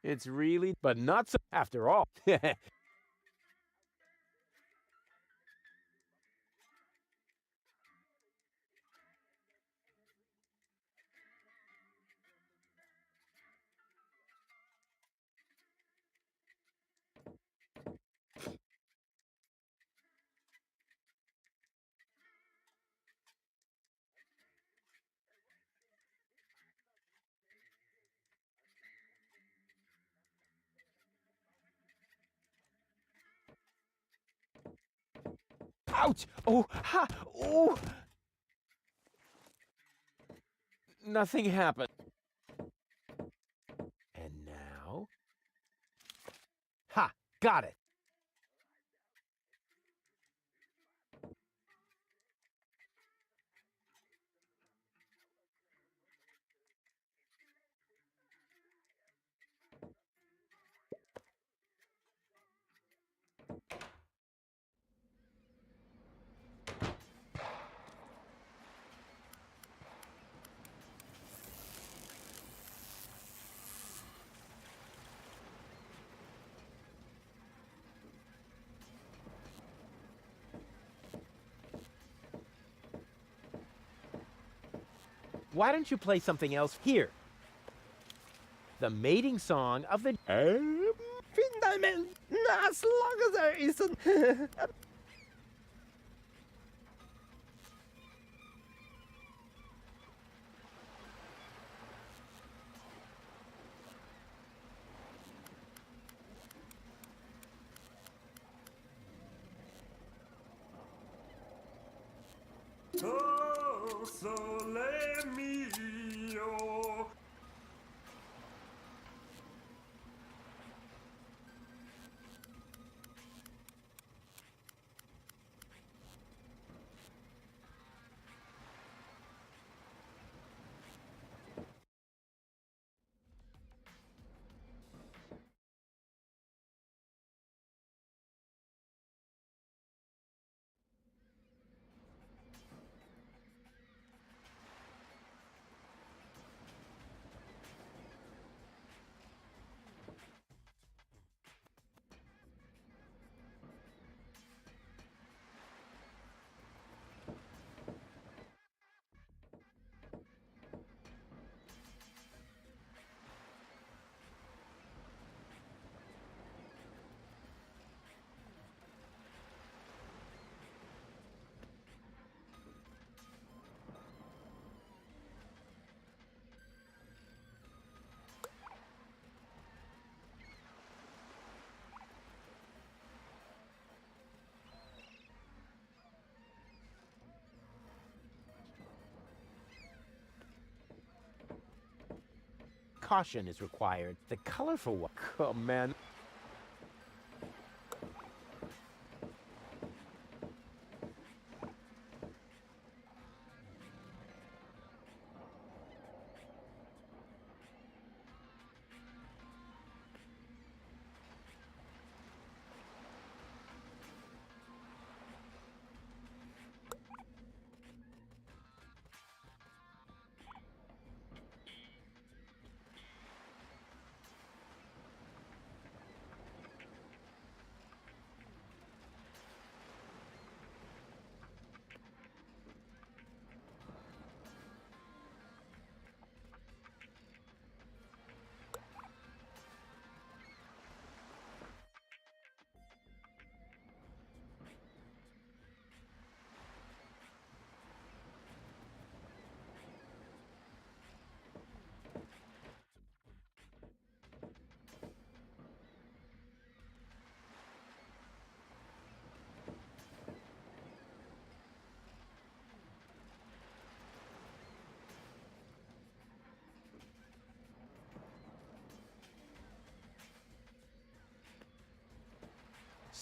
It's really, but not so after all. Ouch! Oh, ha! Oh! Nothing happened. And now? Ha! Got it! Why don't you play something else here? The mating song of the... Finalmente, as long as there isn't... Oh, sole mio. Caution is required. The colorful one. Oh, man.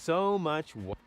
so much work.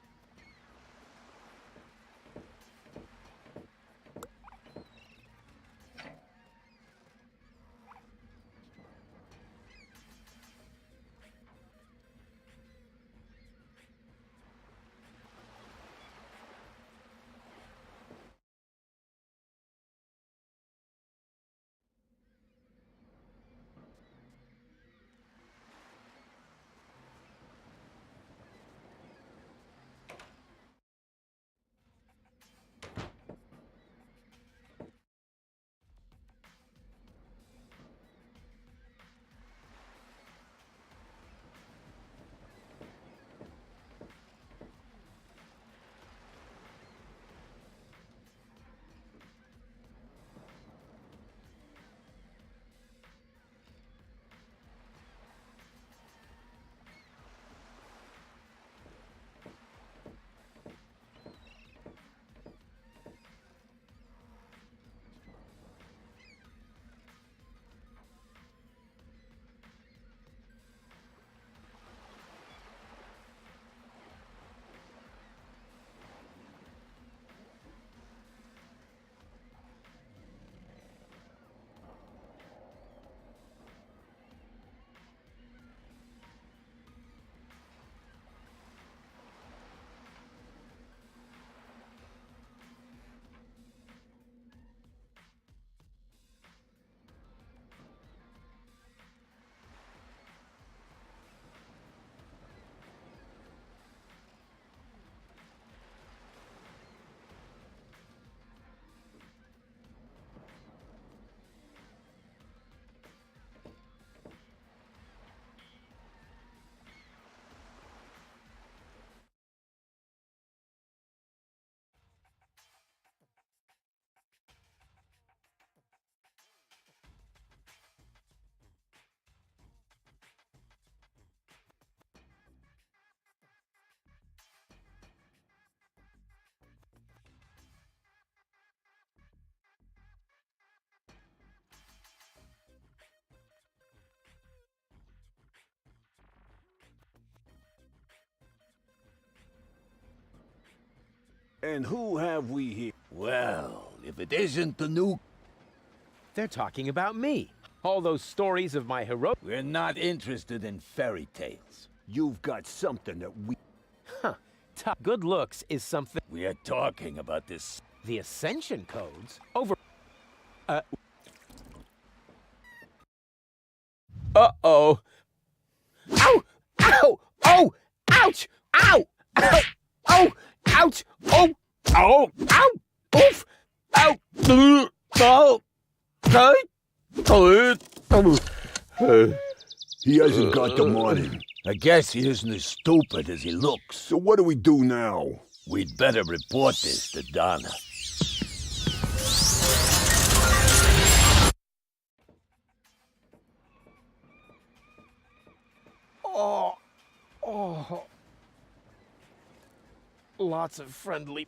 And who have we here? Well, if it isn't the new... They're talking about me. All those stories of my heroic... We're not interested in fairy tales. You've got something that we... Huh. Good looks is something... We are talking about this... The Ascension codes? Over... Uh-oh. Ow! Ow! Oh! Ouch! Ow! Ow! Oh! Ouch! Oh! Oh! Ow! Oof! Ow! Oh! He hasn't got the money. I guess he isn't as stupid as he looks. So what do we do now? We'd better report this to Donna. Oh! Oh! Lots of friendly...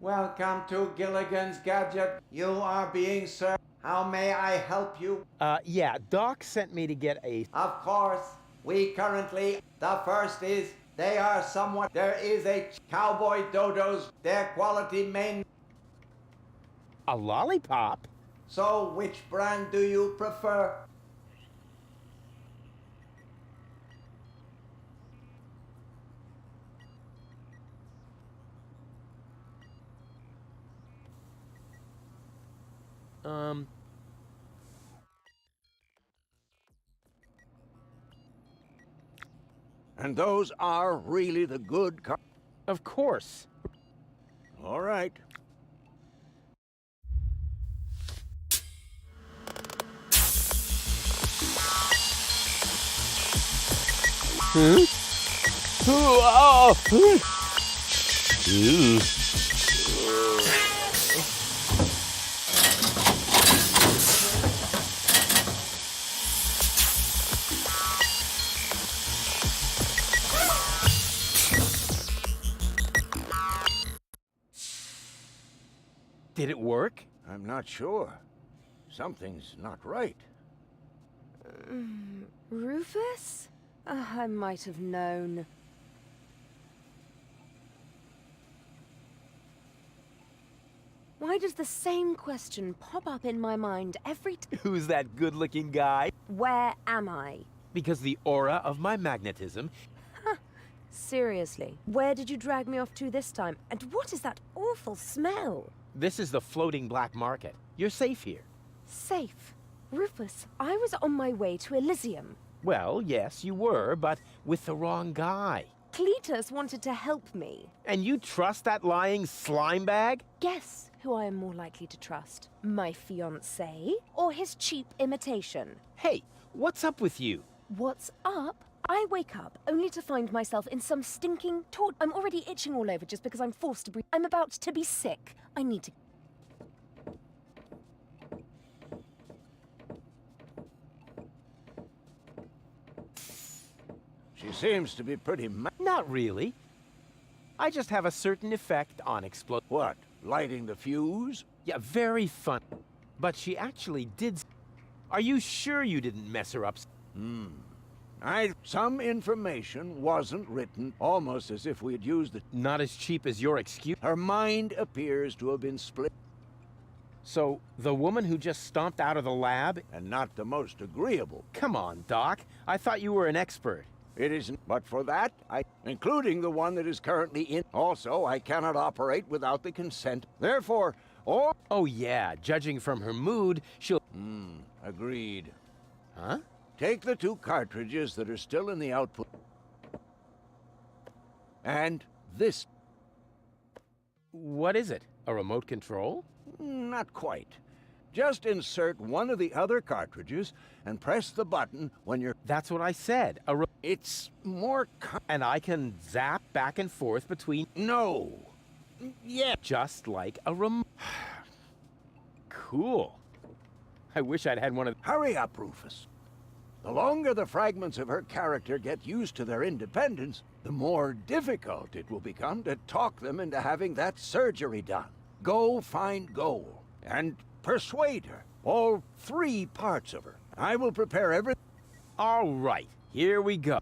Welcome to Gilligan's Gadget. You are being served. How may I help you? Yeah, Doc sent me to get a... Of course. We currently... The first is, they are somewhat... There is a cowboy dodos. Their quality main... A lollipop? So, which brand do you prefer? And those are really the good Of course. All right. Hmm? Oh! Ew. Did it work? I'm not sure. Something's not right. Rufus? I might have known. Why does the same question pop up in my mind every time? Who's that good-looking guy? Where am I? Because the aura of my magnetism. Seriously, where did you drag me off to this time? And what is that awful smell? This is the floating black market. You're safe here. Safe? Rufus, I was on my way to Elysium. Well, yes, you were, but with the wrong guy. Cletus wanted to help me. And you trust that lying slime bag? Guess who I am more likely to trust? My fiancé or his cheap imitation? Hey, what's up with you? What's up? I wake up only to find myself in some stinking I'm already itching all over just because I'm forced to breathe. I'm about to be sick. I need to... She seems to be pretty Not really. I just have a certain effect on explode. What? Lighting the fuse? Yeah, very fun. But she actually did... Are you sure you didn't mess her up? Some information wasn't written, almost as if we had used it. Not as cheap as your excuse. Her mind appears to have been split. So, the woman who just stomped out of the lab? And not the most agreeable. Come on, Doc. I thought you were an expert. It isn't. But for that, including the one that is currently in. Also, I cannot operate without the consent. Therefore, all... Oh yeah, judging from her mood, she'll... Agreed. Huh? Take the 2 cartridges that are still in the output. And this. What is it? A remote control? Not quite. Just insert one of the other cartridges and press the button when you're... That's what I said. It's more... And I can zap back and forth between... No. Yeah. Just like a remote... Cool. I wish I'd had one of... Hurry up, Rufus. The longer the fragments of her character get used to their independence, the more difficult it will become to talk them into having that surgery done. Go find Goal and persuade her. All 3 parts of her. I will prepare everything. All right, here we go.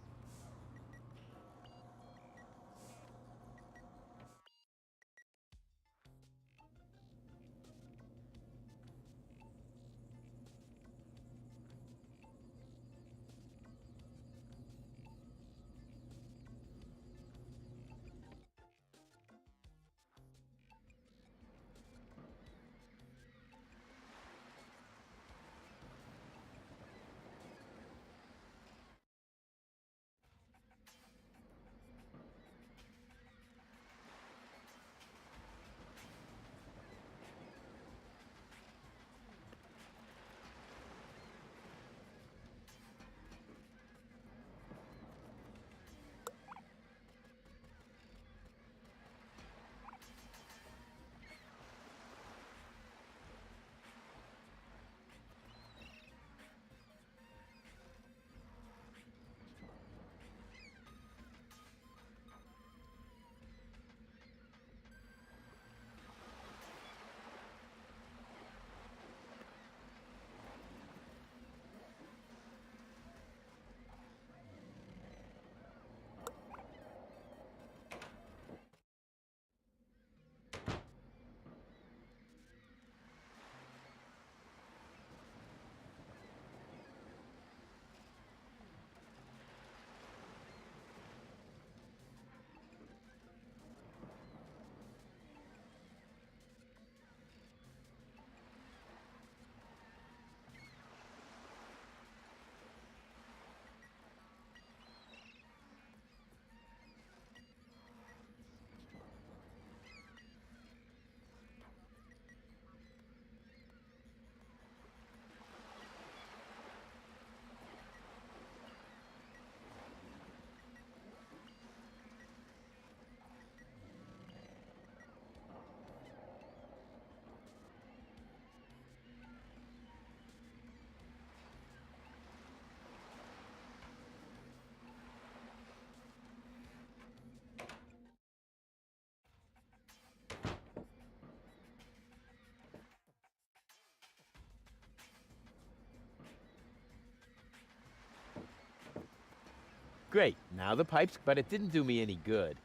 Great, now the pipes, but it didn't do me any good.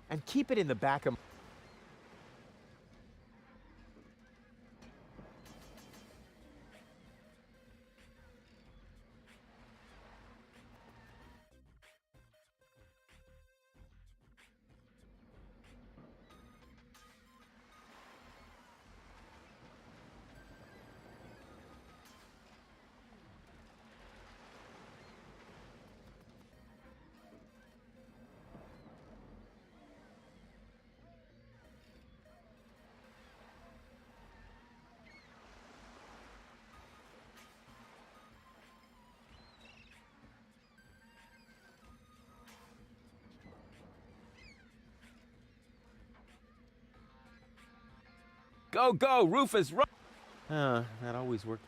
And keep it in the back of... Go, go, Rufus, run! That always worked.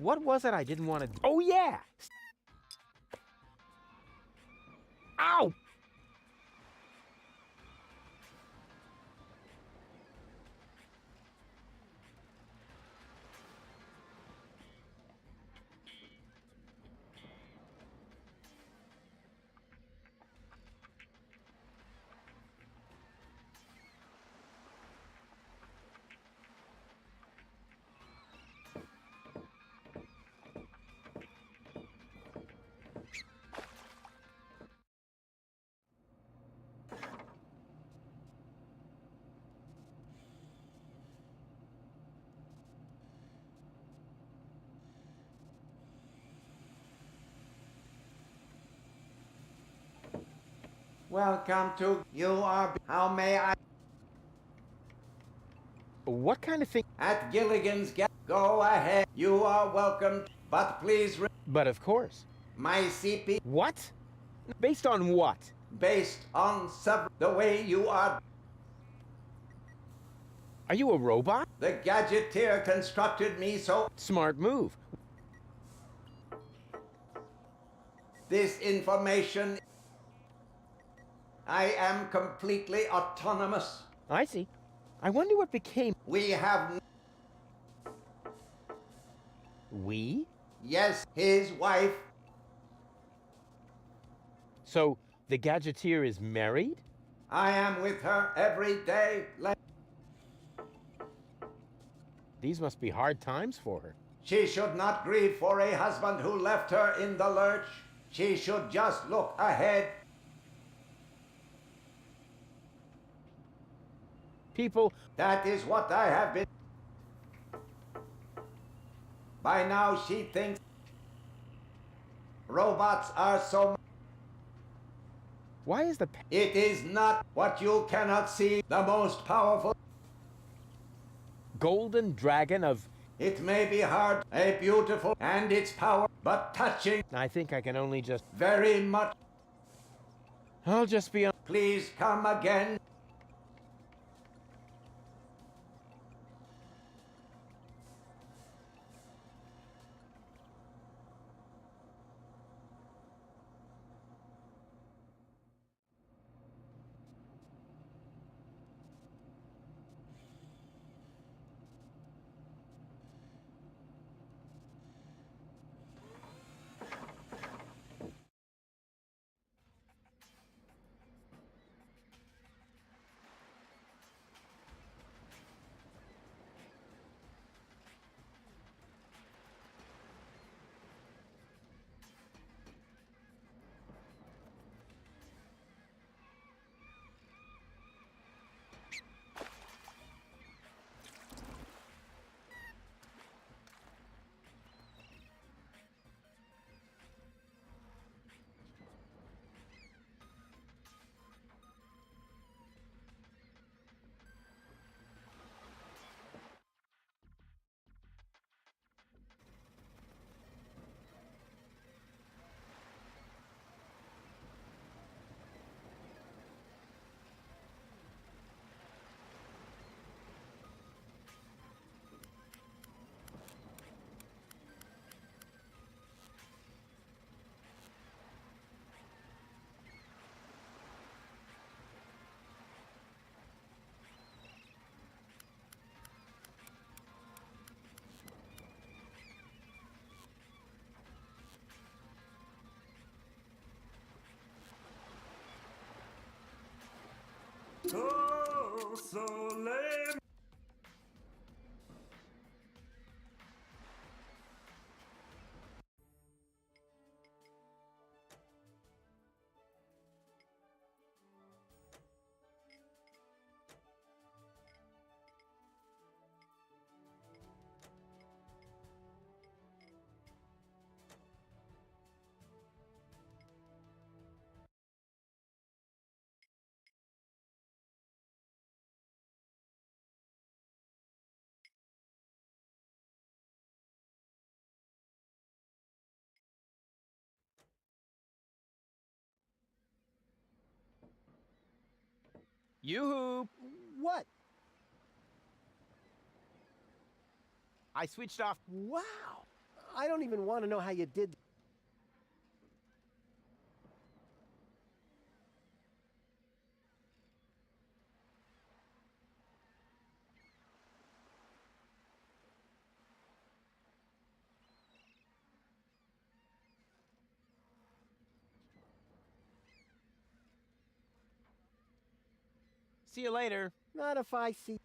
What was it I didn't want to do? Oh, yeah! Ow! Welcome to You Are... How may I... What kind of thing? At Gilligan's Go ahead. You are welcome, but please... But of course. My CP... What? Based on what? Based on the way you are... Are you a robot? The gadgeteer constructed me so... Smart move. This information... I am completely autonomous. I see. I wonder what became... We have... We? Yes, his wife. So, The gadgeteer is married? I am with her every day. These must be hard times for her. She should not grieve for a husband who left her in the lurch. She should just look ahead. People... That is what I have been... By now she thinks robots are so... Why is the... It is not what you cannot see. The most powerful... Golden dragon of... It may be hard, a beautiful, and its power, but touching... I think I can only just... Very much... I'll just be on... Please come again. Oh, so lame. Yoo-hoo! What? I switched off... Wow! I don't even want to know how you did... See you later. Not if I see...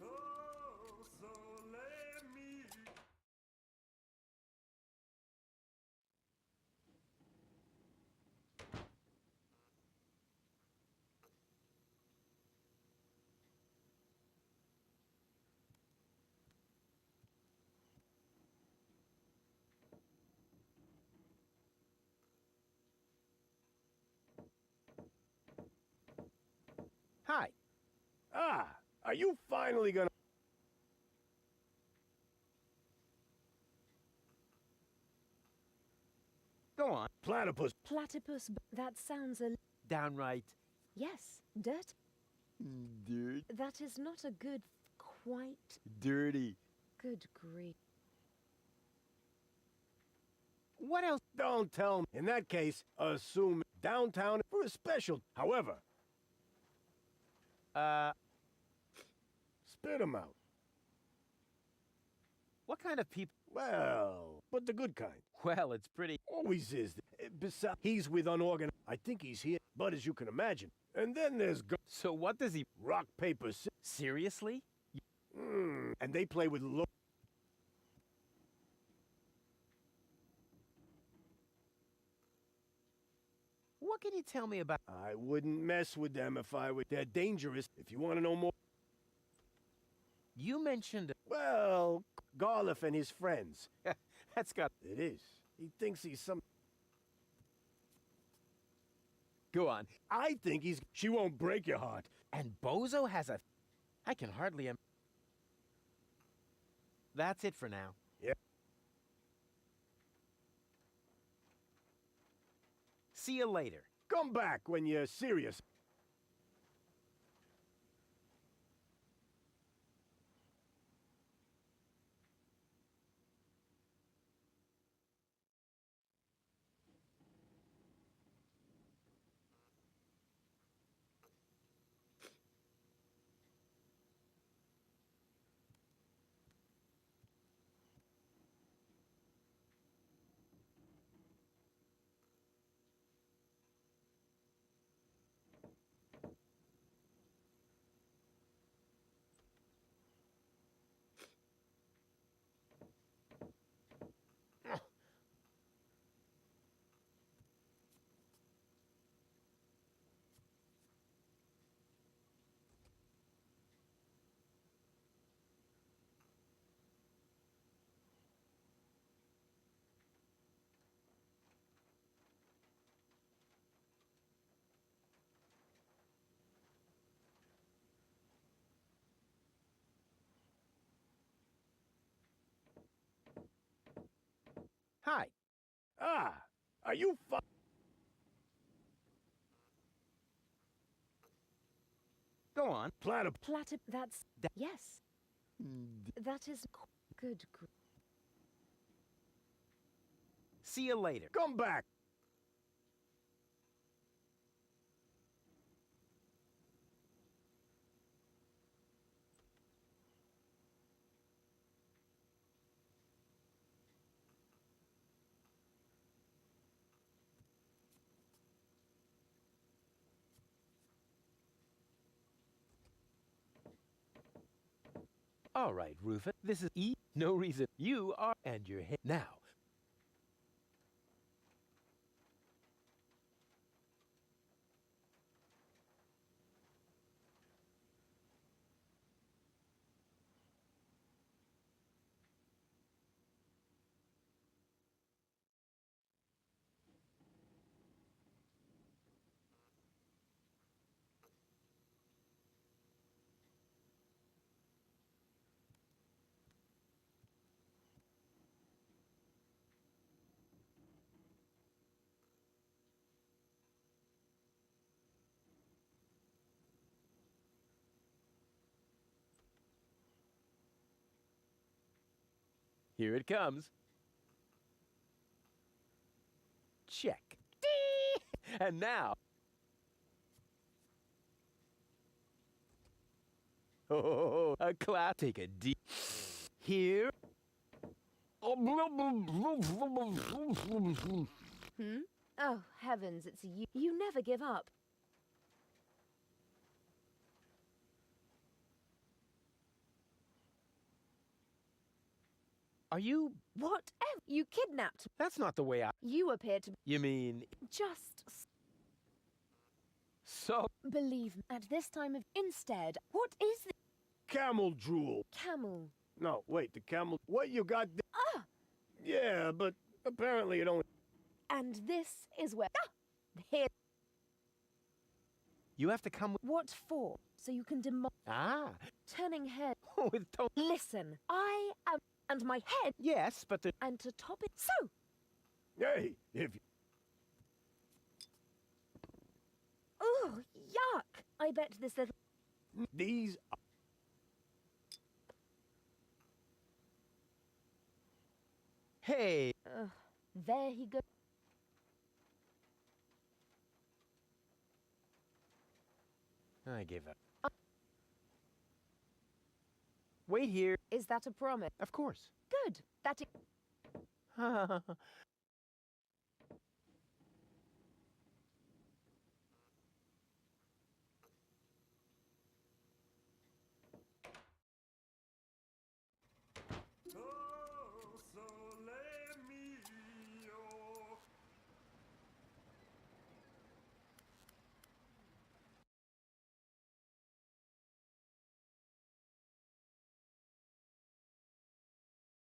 Oh, sole mio. Hi. Ah, are you finally gonna... Go on. Platypus. Platypus, that sounds a... Downright. Yes, dirt. Dirty. That is not a good, quite... Dirty. Good grief. What else? Don't tell me. In that case, assume downtown for a special. However... Spit 'em out. What kind of people? Well, but the good kind. Well, it's pretty... Always is. Besides, he's with unorganized. I think he's here, but as you can imagine. And then there's... So what does he... Rock, paper, scissors. Seriously? And they play with... What can you tell me about... I wouldn't mess with them if I were... They're dangerous. If you want to know more... You mentioned... Well, Garliff and his friends. That's got... It is. He thinks he's some... Go on. I think he's... She won't break your heart. And Bozo has a... I can hardly... That's it for now. Yeah. See you later. Come back when you're serious. Hi. Ah, are you Go on. That's... Yes. That is... Good grief. See you later. Come back. All right, Rufus. This is E. No reason. You are... And your head. Now. Here it comes. Check. And now... Oh, a clap. Take a deep... Here... Oh, heavens, it's you. You never give up. Are you... Whatever. You kidnapped. That's not the way I... You appear to You mean... just So... believe me. At this time of... Instead, what is the... Camel drool. Camel. No, wait, the camel... What you got there? Ah! Yeah, but apparently it only... And this is where... Ah! Here. You have to come with... What for? So you can demolish... Ah! Turning head. With to... Listen, I am... And my head... Yes, but the... And to top it... So! Hey, if... Ooh, yuck! I bet this little... These... Hey! There he goes. I gave up. Wait here. Is that a promise? Of course. Good. That